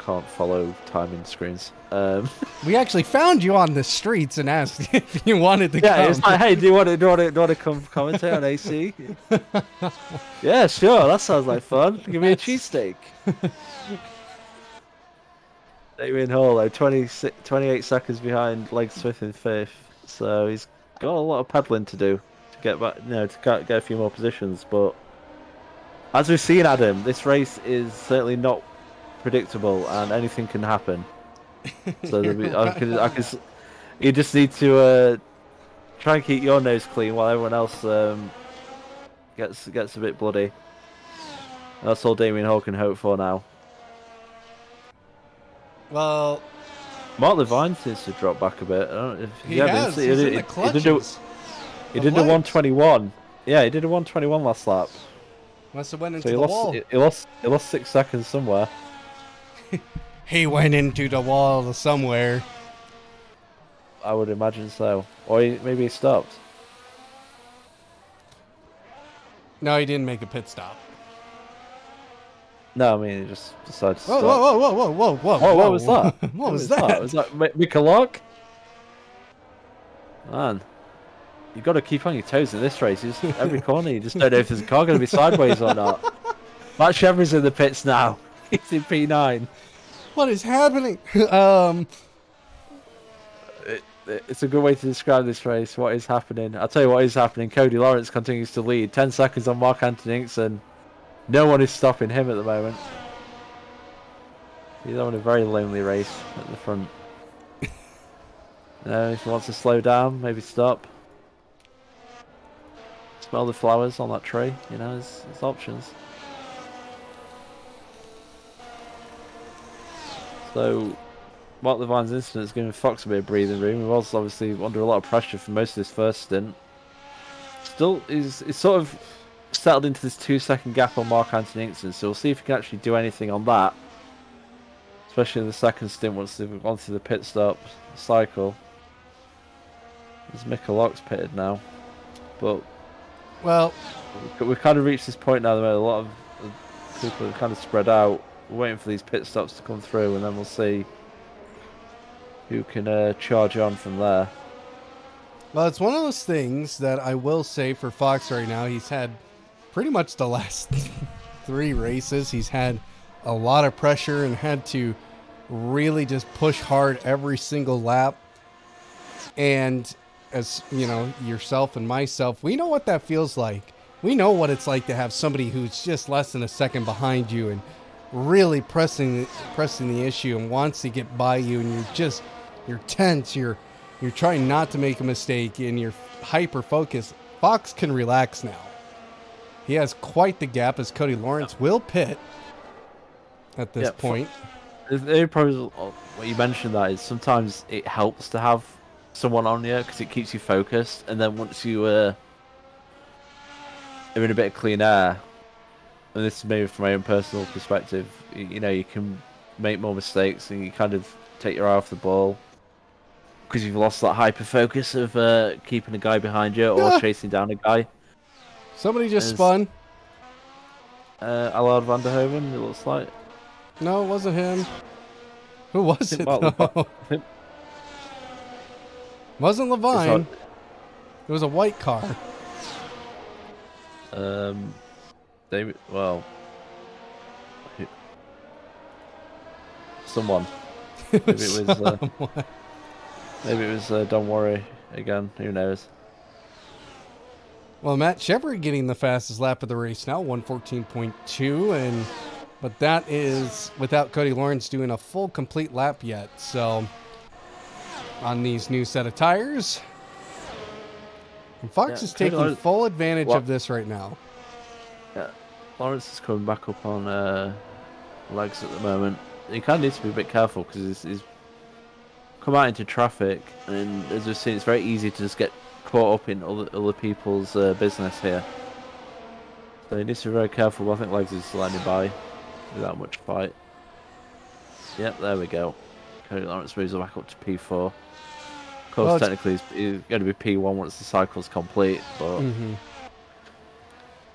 can't follow timing screens. We actually found you on the streets and asked if you wanted to Yeah, come. it's like, hey, do you want to come commentate on AC? Yeah, sure. That sounds like fun. Give me a cheesesteak. Damien Hall, though, 28 seconds behind Leg Smith in fifth, so he's got a lot of peddling to do to get back, to get a few more positions. But as we've seen, Adam, this race is certainly not predictable, and anything can happen. So you just need to try and keep your nose clean while everyone else gets a bit bloody. That's all Damien Hall can hope for now. Well, Mark Levine seems to drop back a bit. I don't know if he has. He's in the clutches. He did a 121. Yeah, he did a 121 last lap. Must have went So into he the wall. He lost 6 seconds somewhere. He went into the wall somewhere. I would imagine so. Or maybe he stopped. No, he didn't make a pit stop. No, I mean he just decided to Whoa, stop. whoa, whoa, whoa, whoa, whoa, Oh, what was that? What was that? Was that Mikolog? Man, you got to keep on your toes in this race. Every corner, you just don't know if there's a car going to be sideways or not. Matt Chevry's in the pits now. He's in P9. What is happening? It's a good way to describe this race. What is happening? I'll tell you what is happening. Cody Lawrence continues to lead. 10 seconds on Mark Anthony Inkson. No one is stopping him at the moment. He's having a very lonely race at the front. If he wants to slow down, maybe stop. Smell the flowers on that tree. There's options. So, Mark Levine's incident is giving Fox a bit of breathing room. He was obviously under a lot of pressure for most of his first stint. Still, he's sort of settled into this 2-second gap on Mark Anthony Inkson, so we'll see if he can actually do anything on that. Especially in the second stint once they've gone through the pit stop cycle. There's Mikolog's pitted now. But Well, we've kind of reached this point now where a lot of people are kind of spread out. We're waiting for these pit stops to come through, and then we'll see who can charge on from there. well, it's one of those things that I will say for Fox right now. He's had pretty much the last 3 races. He's had a lot of pressure and had to really just push hard every single lap. And as you know, yourself and myself, we know what that feels like. We know what it's like to have somebody who's just less than a second behind you and really pressing the issue and wants to get by you, and you're tense, you're trying not to make a mistake, and you're hyper focused. Fox can relax now. He has quite the gap as Cody Lawrence will pit at this point. What you mentioned that is sometimes it helps to have someone on you because it keeps you focused, and then once you are in a bit of clean air, and this is maybe from my own personal perspective, you can make more mistakes and you kind of take your eye off the ball because you've lost that hyper focus of keeping a guy behind you or chasing down a guy. Somebody just spun. Allard van der Hoven, it looks like. No, it wasn't him. Who was it? Wasn't Levine. It was a white car. David. Well, someone. Maybe it was. Maybe it was. Don't worry again. Who knows? Well, Matt Chevry getting the fastest lap of the race now, 114.2, but that is without Cody Lawrence doing a full complete lap yet. So on these new set of tires, and Fox is taking full advantage of this right now. Yeah. Lawrence is coming back up on legs at the moment. He kind of needs to be a bit careful because he's come out into traffic, and as we've seen, it's very easy to just get caught up in other people's business here. So he needs to be very careful. But I think Legs is landing by without much fight. Yep, there we go. Cody Lawrence moves back up to P4. Of course, Well, technically, he's going to be P1 once the cycle's complete, but...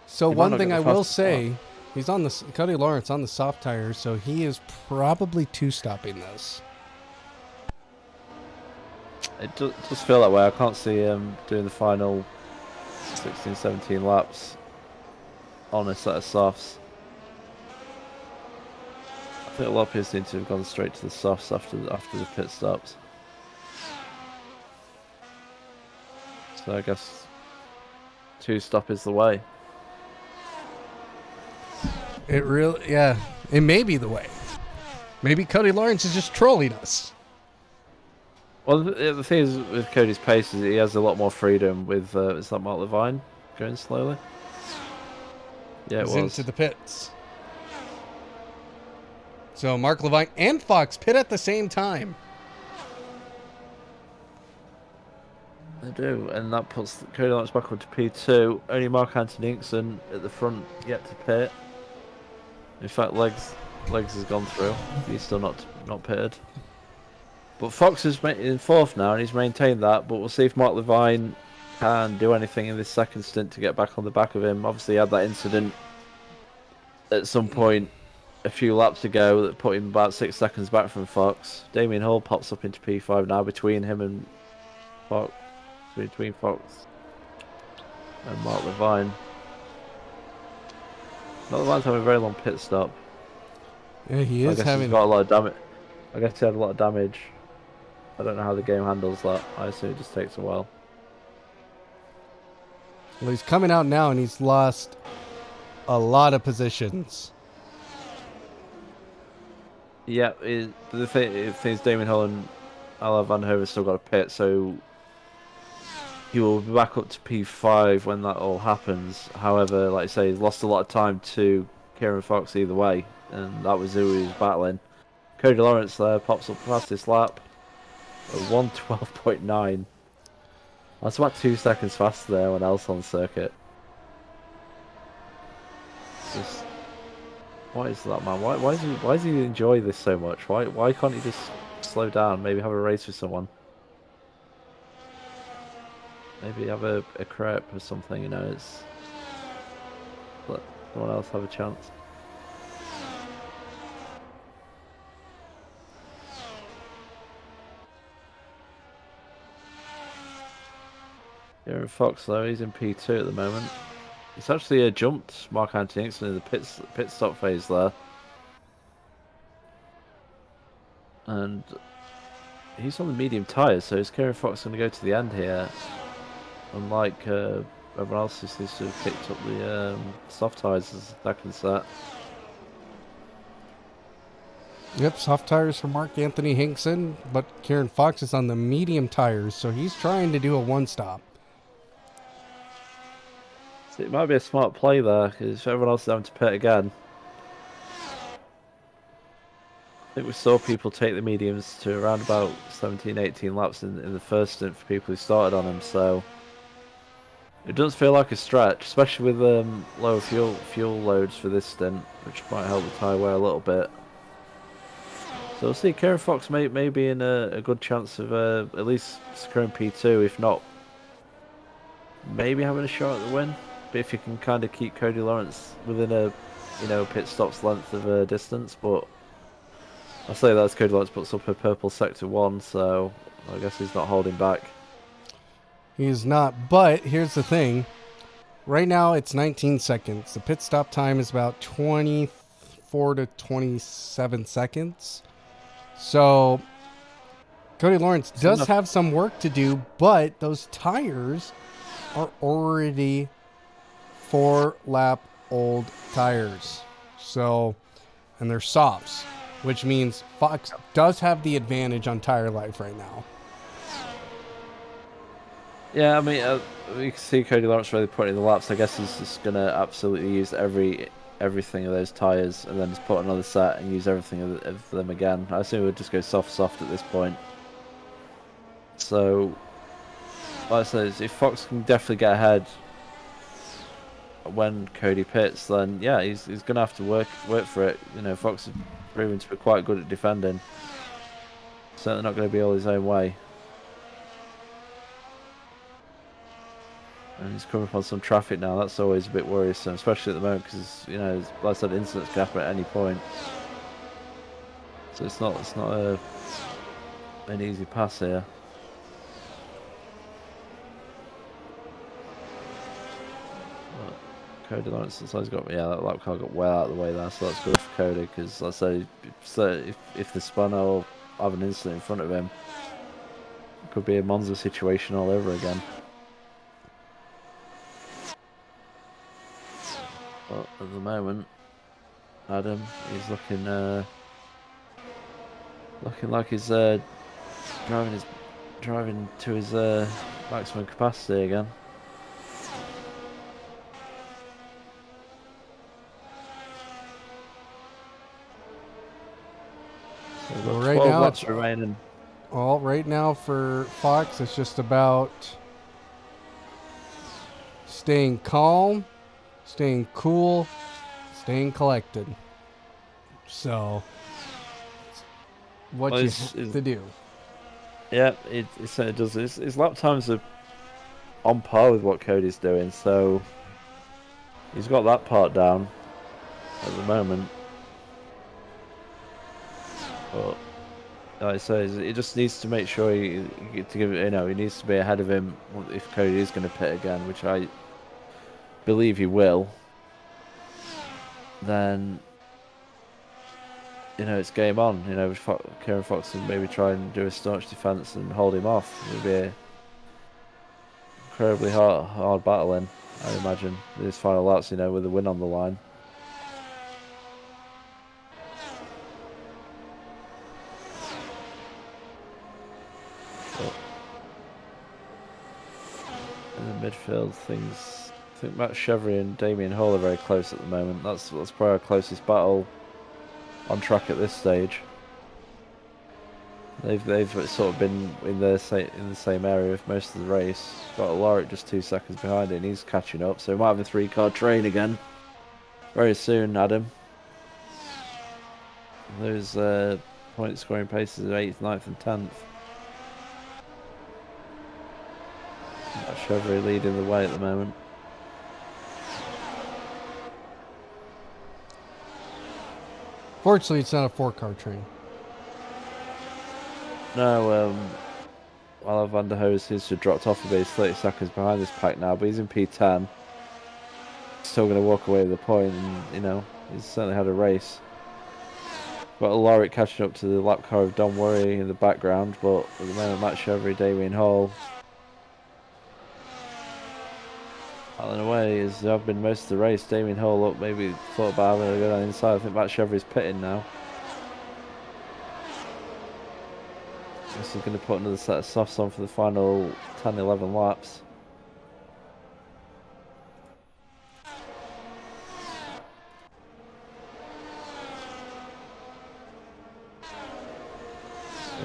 So He might one not thing get I the will fastest say, he's on the Cody Lawrence on the soft tires, so he is probably two-stopping this. It does feel that way. I can't see him doing the final 16, 17 laps on a set of softs. I think a lot of people seem to have gone straight to the softs after the pit stops. So I guess two-stop is the way. It really, yeah, it may be the way. Maybe Cody Lawrence is just trolling us. Well, the thing is with Cody's pace is he has a lot more freedom with, is that Mark Levine going slowly? Yeah, it He's was. into the pits. So Mark Levine and Fox pit at the same time. They do, and that puts Cody Lawrence back onto P2. Only Mark Anthony Inkson at the front yet to pit. In fact, Legs has gone through. He's still not pitted. But Fox is in fourth now, and he's maintained that. But we'll see if Mark Levine can do anything in this second stint to get back on the back of him. Obviously, he had that incident at some point a few laps ago that put him about 6 seconds back from Fox. Damien Hall pops up into P5 now between him and Fox. Between Fox and Mark Levine. Mark Levine's having a very long pit stop. Yeah, he is I guess having. he's got a lot of damage. I guess he had a lot of damage. I don't know how the game handles that. I assume it just takes a while. Well, he's coming out now, and he's lost a lot of positions. Yeah, the thing is Damien Hull and Alain Van Hoven still got a pit, so he will be back up to P5 when that all happens. However, like I say, he's lost a lot of time to Kieran Fox either way, and that was who he was battling. Cody Lawrence there pops up fastest lap at 1:12.9. That's about 2 seconds faster than anyone else on the circuit. Just, what is that, man? Why does he enjoy this so much? Why can't he just slow down? Maybe have a race with someone. Maybe have a crepe or something. You know, it's let someone else have a chance. Kieran Fox though, he's in P2 at the moment. He's actually jumped Mark Anthony Inkson in the pit stop phase there. And he's on the medium tyres, so is Kieran Fox going to go to the end here? Unlike everyone else who seems to have picked up the soft tyres as a second set. Yep, soft tires for Mark Anthony Hinkson, but Kieran Fox is on the medium tires, so he's trying to do a one-stop. So it might be a smart play there, because everyone else is having to pit again. I think we saw people take the mediums to around about 17, 18 laps in the first stint for people who started on them, so it does feel like a stretch, especially with lower fuel loads for this stint, which might help the tyre wear a little bit. So we'll see. Kieran Fox may be in a good chance of at least securing P2, if not maybe having a shot at the win. But if you can kind of keep Cody Lawrence within a pit stop's length of distance, but I'll say that as Cody Lawrence puts up a purple sector 1, so I guess he's not holding back. He's not, but here's the thing. Right now it's 19 seconds. The pit stop time is about 24 to 27 seconds. So Cody Lawrence does have some work to do, but those tires are already 4-lap old tires. So, and they're softs, which means Fox does have the advantage on tire life right now. Yeah, I mean, we can see Cody Lawrence really putting in the laps. I guess he's just going to absolutely use every everything of those tyres and then just put another set and use everything of them again. I assume it would just go soft at this point. So, like I said, if Fox can definitely get ahead when Cody pits, then yeah, he's going to have to work for it. You know, Fox is proving to be quite good at defending. Certainly not going to be all his own way. And he's coming upon some traffic now. That's always a bit worrisome, especially at the moment because, you know, like I said, incidents can happen at any point. So it's not an easy pass here. But Cody Lawrence, he's got, yeah, that lap car got well out of the way there, so that's good for Cody because, like I say, if the spun will have an incident in front of him, it could be a Monza situation all over again. But at the moment, Adam, he's looking like he's driving to his maximum capacity again. So we've got Right 12 now laps it's remaining. Well, right now for Fox, it's just about staying calm, staying cool, staying collected. So, what Well, you have to do. Yeah, it certainly does. His lap times are on par with what Cody's doing, so he's got that part down at the moment. But like I say, he just needs to make sure he needs to be ahead of him if Cody is going to pit again, which I believe he will. Then, you know, it's game on. You know, Kieran Fox can maybe try and do a staunch defence and hold him off. It'll be an incredibly hard battling, I imagine, these final laps, you know, with the win on the line. But in the midfield, I think Matt Chevry and Damien Hall are very close at the moment. That's probably our closest battle on track at this stage. They've sort of been in the same area of most of the race. Got Alaric just 2 seconds behind it, and he's catching up. So we might have a 3-car train again very soon, Adam. Those point scoring paces of 8th, 9th, and 10th. Chevrolet leading the way at the moment. Fortunately, it's not a 4-car train. No, while Van der Hose seems to have dropped off a bit. He's 30 seconds behind this pack now, but he's in P10. Still going to walk away with a point, and you know, he's certainly had a race. Got Alaric catching up to the lap car of Don't Worry in the background, but at the moment, Matt Chevrolet, Damien Hall. Out and away as I've been most of the race. Damien Hall up, maybe thought about having a go down inside. I think Matt Chevrolet's pitting now. This is going to put another set of softs on for the final 10-11 laps.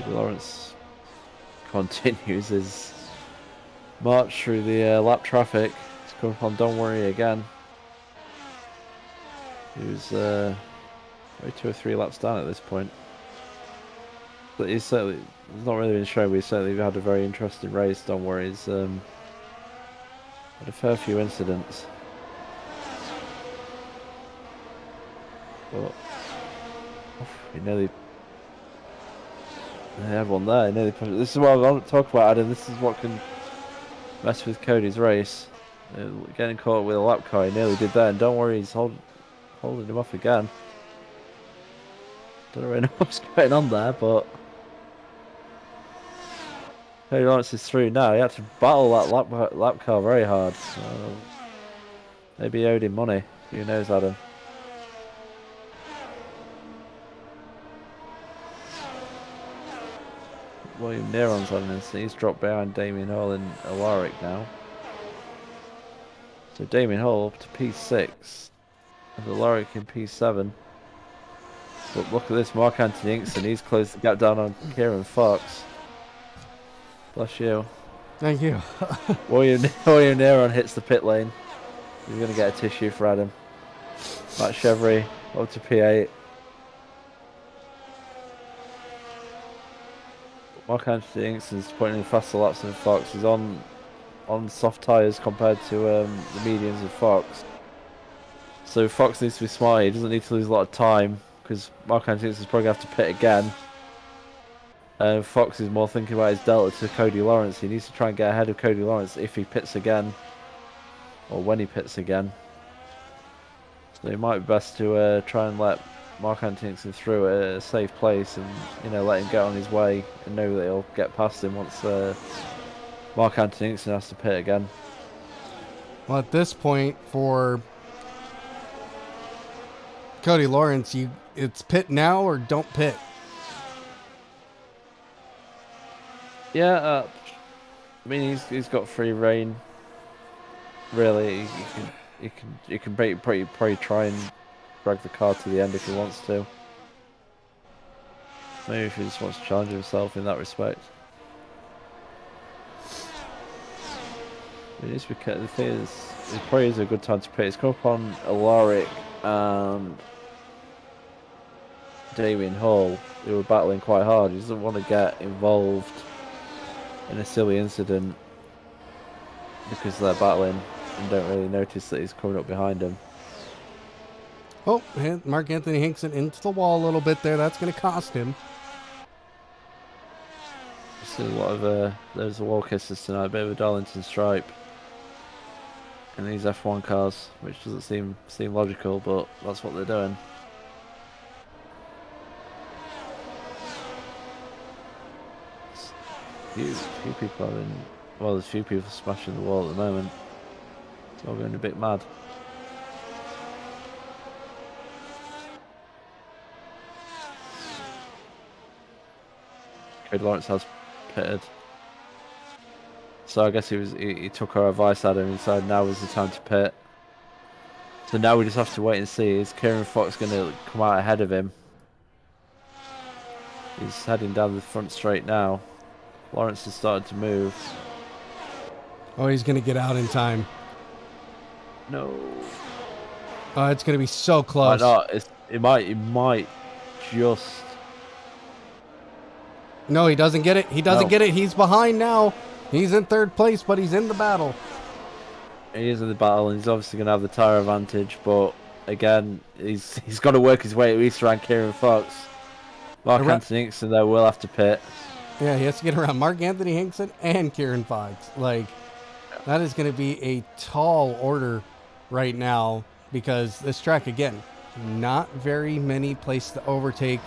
Lawrence continues his march through the lap traffic. He's coming upon Don't Worry again. He was maybe 2 or 3 laps down at this point. But he's certainly not really been shown, but he's certainly had a very interesting race. Don't Worry, he's had a fair few incidents. But he nearly had one there. He nearly pushed it. This is what I want to talk about, Adam. This is what can mess with Cody's race. Getting caught with a lap car, he nearly did that. And Don't Worry, he's holding him off again. Don't really know what's going on there, but Cody Lawrence is through now. He had to battle that lap car very hard. Maybe he owed him money. Who knows, Adam? William Neron's on this. He's dropped behind Damien Hall and Alaric now. So Damien Hall up to P6. The Lorick in P7. But look at this, Mark Anthony Inkson. He's closed the gap down on Kieran Fox. Bless you. Thank you. William Neron hits the pit lane. He's going to get a tissue for Adam. Matt Chevry up to P8. Mark Anthony Inkson's putting in faster laps than Fox. He's on soft tyres compared to the mediums of Fox. So Fox needs to be smart. He doesn't need to lose a lot of time because Mark Anthony Inkson's probably going to have to pit again. Fox is more thinking about his delta to Cody Lawrence. He needs to try and get ahead of Cody Lawrence if he pits again. Or when he pits again. So it might be best to try and let Mark Anthony Inkson through at a safe place and, you know, let him get on his way and know that he'll get past him once Mark Anthony Inkson has to pit again. Well, at this point, for Cody Lawrence, it's pit now or don't pit. Yeah, I mean he's got free reign. Really, he can probably try and drag the car to the end if he wants to. Maybe if he just wants to challenge himself in that respect. It needs to be the thing is, it probably is a good time to pit. It's come up on Alaric and Damien Hall, who were battling quite hard. He doesn't want to get involved in a silly incident because they're battling and don't really notice that he's coming up behind him. Oh, and Mark Anthony Hinkson into the wall a little bit there. That's going to cost him. See a lot of there's the wall kisses tonight. A bit of a Darlington stripe in these F1 cars, which doesn't seem logical, but that's what they're doing. Few people having, well, there's few people smashing the wall at the moment. It's all going a bit mad. Cody Lawrence has pitted. So I guess he took our advice at him and decided now was the time to pit. So now we just have to wait and see. Is Kieran Fox going to come out ahead of him? He's heading down the front straight now. Lawrence has started to move. Oh, he's going to get out in time. No. Oh, it's going to be so close. Might not. It might just. No, he doesn't get it. He doesn't get it. He's behind now. He's in third place, but he's in the battle. He is in the battle, and he's obviously going to have the tyre advantage. But again, he's got to work his way at least around Kieran Fox. Mark Anthony Hinkson, though, will have to pit. Yeah, he has to get around Mark Anthony Hinkson and Kieran Fox. Like, that is going to be a tall order right now because this track, again, not very many places to overtake.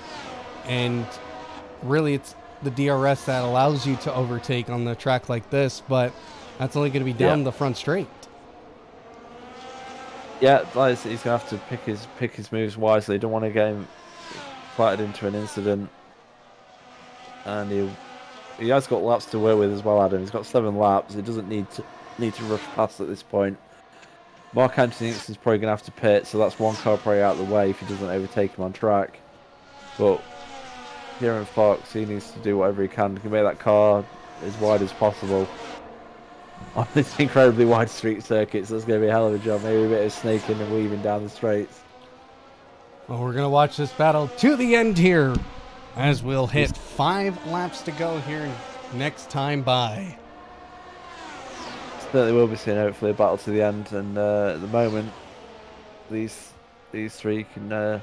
And really, it's the DRS that allows you to overtake on the track like this, but that's only going to be down the front straight. Yeah, he's going to have to pick his moves wisely. Don't want to get him flattered into an incident. And he has got laps to work with as well, Adam. He's got 7 laps. He doesn't need to rush past at this point. Mark Anthony Hinkson is probably going to have to pit, so that's one car probably out of the way if he doesn't overtake him on track. But Kieran Fox, he needs to do whatever he can to make that car as wide as possible on this incredibly wide street circuit. So that's going to be a hell of a job. Maybe a bit of snaking and weaving down the straights. Well, we're going to watch this battle to the end here as we'll hit 5 laps to go here next time by. Certainly will be seeing hopefully a battle to the end, and at the moment these three can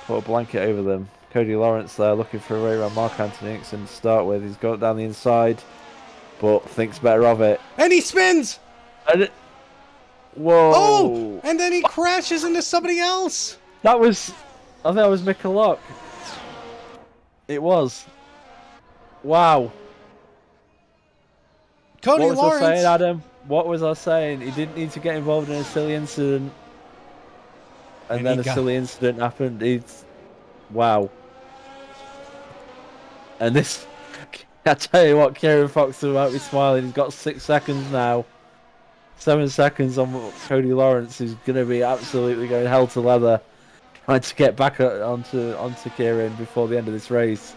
put a blanket over them. Cody Lawrence there looking for a way around Mark Anthony Hinkson to start with. He's got down the inside, but thinks better of it. And he spins! Whoa! Oh! And then he crashes into somebody else! I think that was Mick Lock. It was. Wow. Cody Lawrence. What was I saying, Adam? What was I saying? He didn't need to get involved in a silly incident. And then a silly incident happened. Wow. And this, I tell you what, Kieran Fox might be smiling. He's got 6 seconds now. 7 seconds on Cody Lawrence, who's going to be absolutely going hell to leather, trying to get back onto Kieran before the end of this race.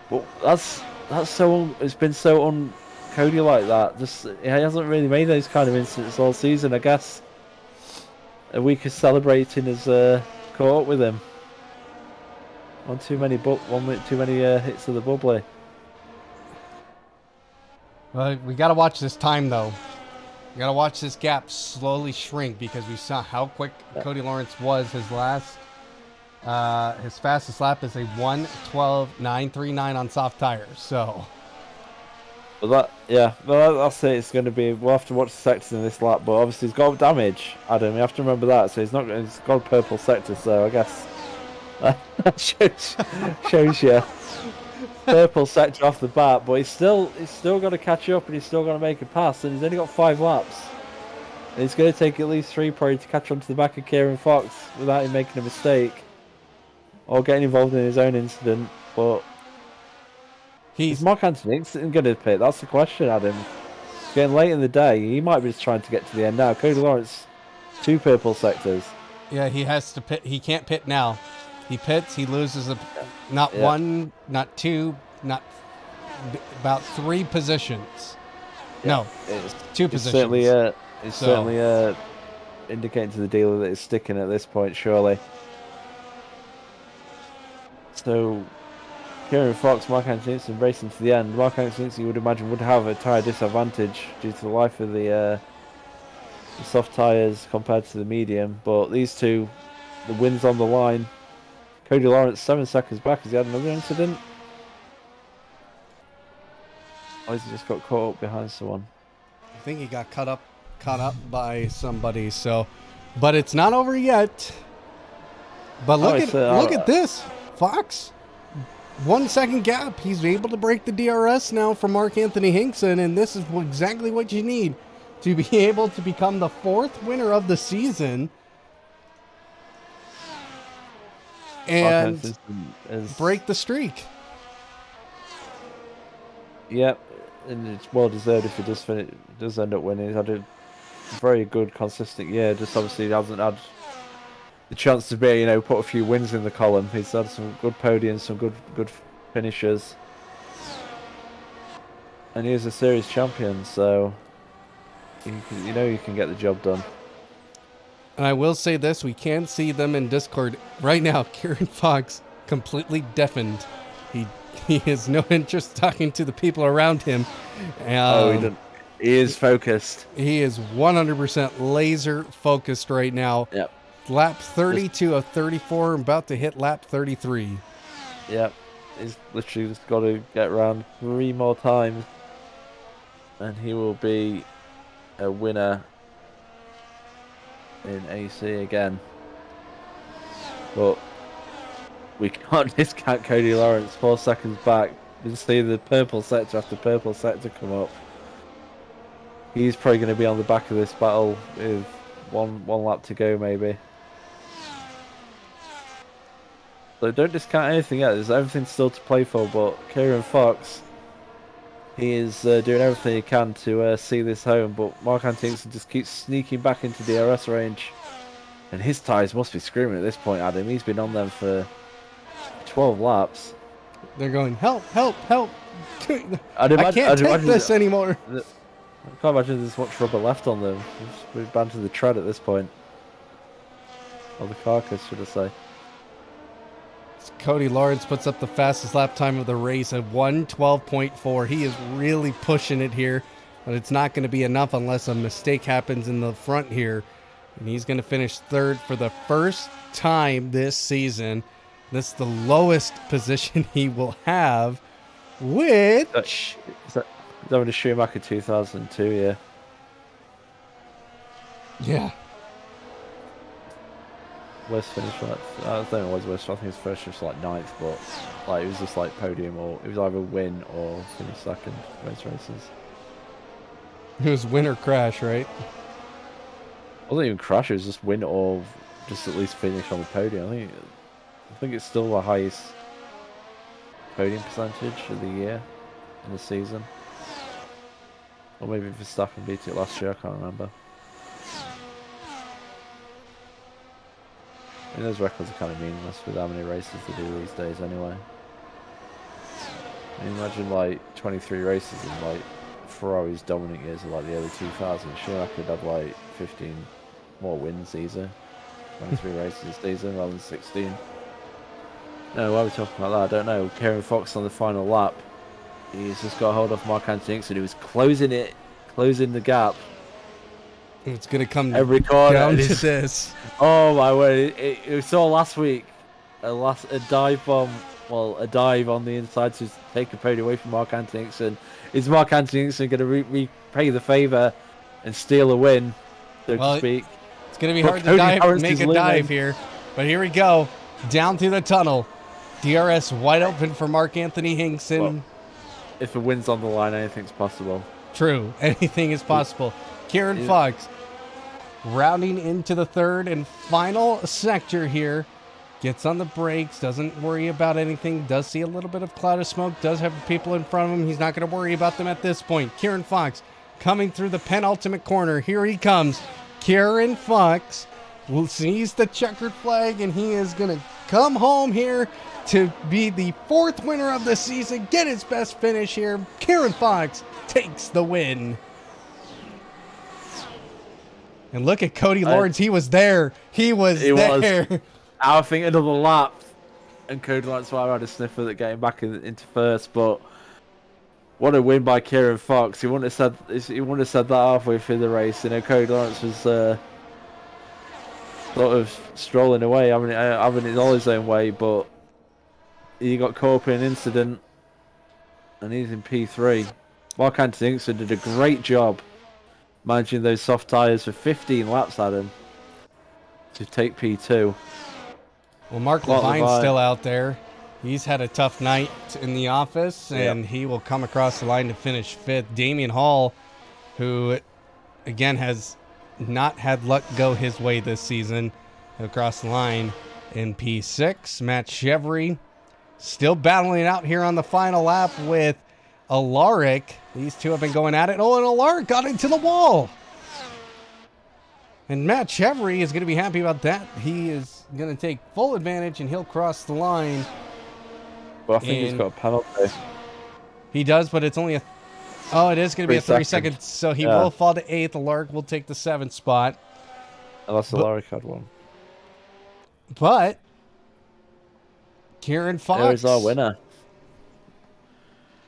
But that's so it's been so on Cody like that. Just he hasn't really made those kind of incidents all season. I guess a week of celebrating has caught up with him. One too many hits of the bubbly. Well, we got to watch this time, though. We got to watch this gap slowly shrink because we saw how quick Cody Lawrence was. His fastest lap is a 1:12.939 on soft tires. So, But I'll say it's going to be. We'll have to watch the sectors in this lap, but obviously he's got damage, Adam. You have to remember that. So he's got a purple sector. So I guess that shows you purple sector off the bat. But he's still got to catch up, and he's still got to make a pass. And he's only got 5 laps. And it's going to take at least 3 probably to catch onto the back of Kieran Fox without him making a mistake or getting involved in his own incident. But is Mark Anthony going to pit? That's the question, Adam. It's getting late in the day. He might be just trying to get to the end now. Cody Lawrence, 2 purple sectors. yeah, he has to pit. He can't pit now. He pits, he loses not 1, not 2, not about 3 positions. Yeah. No, 2 positions. Certainly indicating to the dealer that it's sticking at this point, surely. So, Kieran Fox, Mark Anthony racing to the end. Mark Anthony, you would imagine, would have a tyre disadvantage due to the life of the soft tyres compared to the medium. But these two, the win's on the line. Cody Lawrence 7 seconds back. Has he had another incident? Or has he just got caught up behind someone? I think he got caught up by somebody. So, but it's not over yet. But look at this, Fox. 1 second gap. He's able to break the DRS now for Mark Anthony Hinkson, and this is exactly what you need to be able to become the 4th winner of the season and break the streak. Yep, and it's well deserved if he does end up winning. He's had a very good, consistent year. Just obviously he hasn't had the chance to be, put a few wins in the column. He's had some good podiums, some good finishes, and he is a series champion. So you can get the job done. And I will say this: we can see them in Discord right now. Kieran Fox completely deafened. He has no interest talking to the people around him. He doesn't. He is focused. He is 100% laser focused right now. Yep. Lap 32 of 34, about to hit lap 33. Yep. He's literally just got to get around 3 more times, and he will be a winner in AC again. But we can't discount Cody Lawrence. 4 seconds back. You see the purple sector after purple sector come up. He's probably going to be on the back of this battle with one lap to go, maybe. So don't discount anything yet. There's everything still to play for. But Kieran Fox, he is doing everything he can to see this home. But Mark Anthony just keeps sneaking back into DRS range, and his tyres must be screaming at this point, Adam. He's been on them for 12 laps. They're going, help, help, help. I can't take this anymore. I can't imagine there's much rubber left on them. We've banned to the tread at this point. Or the carcass, should I say. Cody Lawrence puts up the fastest lap time of the race at 1:12.4. He is really pushing it here, but it's not going to be enough unless a mistake happens in the front here. And he's going to finish 3rd for the first time this season. This is the lowest position he will have, which... Is that with the Schumacher 2002, yeah? Yeah. Worst finish, right? I don't know what was worst. I think his first was like 9th, but it was just like podium, or it was either win or finish 2nd most races. It was win or crash, right? It wasn't even crash. It was just win or just at least finish on the podium. I think it's still the highest podium percentage of the year in the season. Or maybe Verstappen beat it last year, I can't remember. I mean, those records are kind of meaningless with how many races they do these days anyway. I mean, imagine like 23 races in like Ferrari's dominant years of like the early 2000s. Sure, I could have like 15 more wins easy. 23 races this season rather than 16. No, why are we talking about that? I don't know. Kieran Fox on the final lap. He's just got hold of Mark Anthony Dixon, who was closing the gap. It's going to come Every corner down to this. Oh my word! We saw last week a dive bomb. Well, a dive on the inside to take a podium away from Mark Anthony Dixon. Is Mark Anthony Dixon going to repay the favour and steal a win, so to speak? It's going to be hard to make a dive here, but here we go. Down through the tunnel. DRS wide open for Mark Anthony Hinkson. Well, if a win's on the line, anything's possible. True. Anything is possible. Kieran Fox rounding into the third and final sector here. Gets on the brakes. Doesn't worry about anything. Does see a little bit of cloud of smoke. Does have people in front of him. He's not going to worry about them at this point. Kieran Fox coming through the penultimate corner. Here he comes. Kieran Fox sees the checkered flag, and he is going to come home here to be the fourth winner of the season, get his best finish here. Kieran Fox takes the win. And look at Cody Lawrence. He was there. He was there. I think another lap, and Cody Lawrence might have had a sniffer at getting back into first, but what a win by Kieran Fox. He wouldn't have said that halfway through the race. You know, Cody Lawrence was sort of strolling away, having it all his own way, but he got caught up in an incident, and he's in P3. Mark Anthony Dixon did a great job managing those soft tyres for 15 laps, Adam, to take P2. Well, Mark Levine's still out there. He's had a tough night in the office, and he will come across the line to finish fifth. Damian Hall, who, again, has not had luck go his way this season, across the line in P6. Matt Chevry still battling it out here on the final lap with Alaric. These two have been going at it. Oh, and Alaric got into the wall. And Matt Chevry is going to be happy about that. He is going to take full advantage, and he'll cross the line. Well, I think he's got a penalty. He does, but it's only a... Oh, it is going to be a 3 seconds. So he will fall to 8th. Alaric will take the 7th spot. Unless Alaric had one. But Kieran Fox. There's our winner.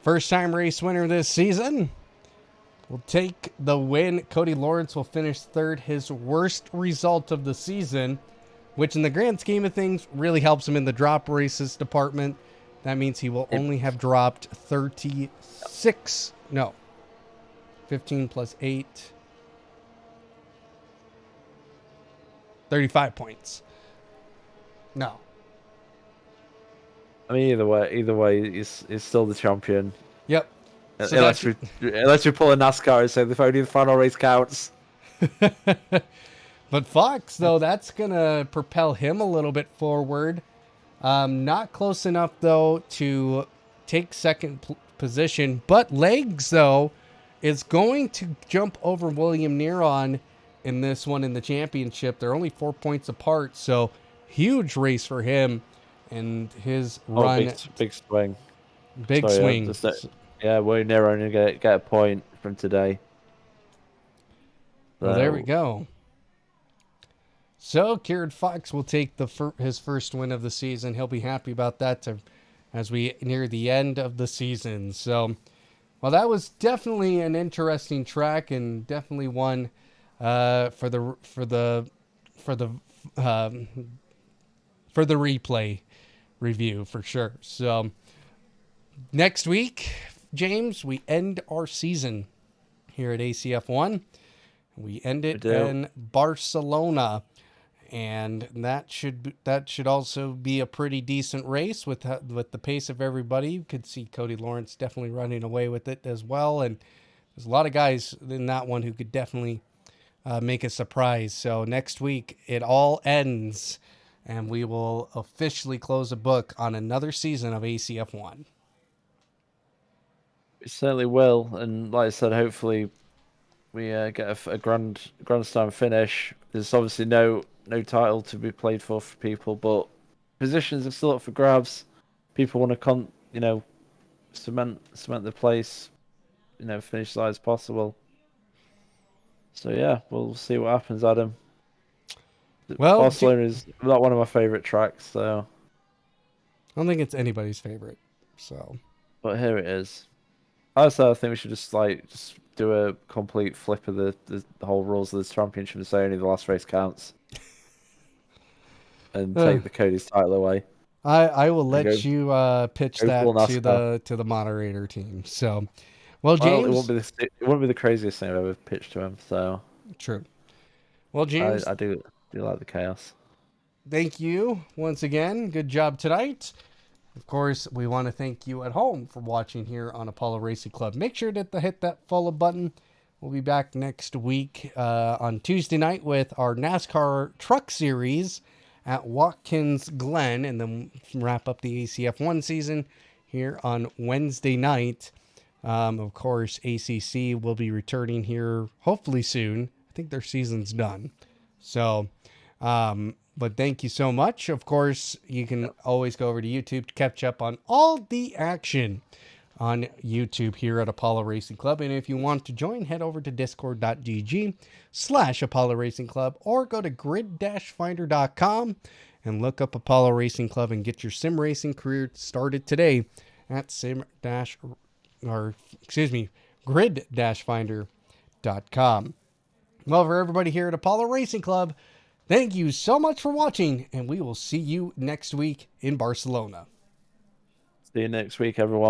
First time race winner this season will take the win. Cody Lawrence will finish third, his worst result of the season, which in the grand scheme of things really helps him in the drop races department. That means he will only have dropped 15 plus 8. 35 points. No. I mean, either way, he's still the champion. Yep. So unless we pull a NASCAR and say the only the final race counts. But Fox, though, that's going to propel him a little bit forward. Not close enough, though, to take second position. But Legs, though, is going to jump over William Neron in this one in the championship. They're only 4 points apart, so huge race for him and his run. Big swing. Big swing. William Neron going to get a point from today. Well, there we go. So Kieran Fox will take his first win of the season. He'll be happy about that as we near the end of the season. So, well, that was definitely an interesting track and definitely one for the replay review for sure. So next week, James, we end our season here at ACF1. We end it in Barcelona. And that should also be a pretty decent race with the pace of everybody. You could see Cody Lawrence definitely running away with it as well. And there's a lot of guys in that one who could definitely make a surprise. So next week, it all ends, and we will officially close a book on another season of ACF1. We certainly will, and like I said, hopefully we get a grandstand finish. There's obviously no title to be played for people, but positions are still up for grabs. People want to cement the place, finish as high as possible. So yeah, we'll see what happens, Adam. Well, Barcelona is not one of my favorite tracks, so. I don't think it's anybody's favorite. So, But here it is. Also, I think we should just do a complete flip of the whole rules of this championship and say only the last race counts, and take the Cody's title away. I will let go- you pitch go that full to NASCAR. the moderator team. So, well, James, it won't be the craziest thing I've ever pitched to him. So true. Well, James, I do like the chaos. thank you once again. Good job tonight. Of course, we want to thank you at home for watching here on Apollo Racing Club. Make sure to hit that follow button. We'll be back next week on Tuesday night with our NASCAR Truck Series at Watkins Glen, and then wrap up the ACF1 season here on Wednesday night. Of course, ACC will be returning here hopefully soon. I think their season's done. So, but thank you so much. Of course, you can always go over to YouTube to catch up on all the action on YouTube here at Apollo Racing Club. And if you want to join, head over to discord.gg/Apollo Racing Club or go to grid-finder.com and look up Apollo Racing Club and get your sim racing career started today at grid-finder.com. Well, for everybody here at Apollo Racing Club, thank you so much for watching, and we will see you next week in Barcelona. See you next week, everyone.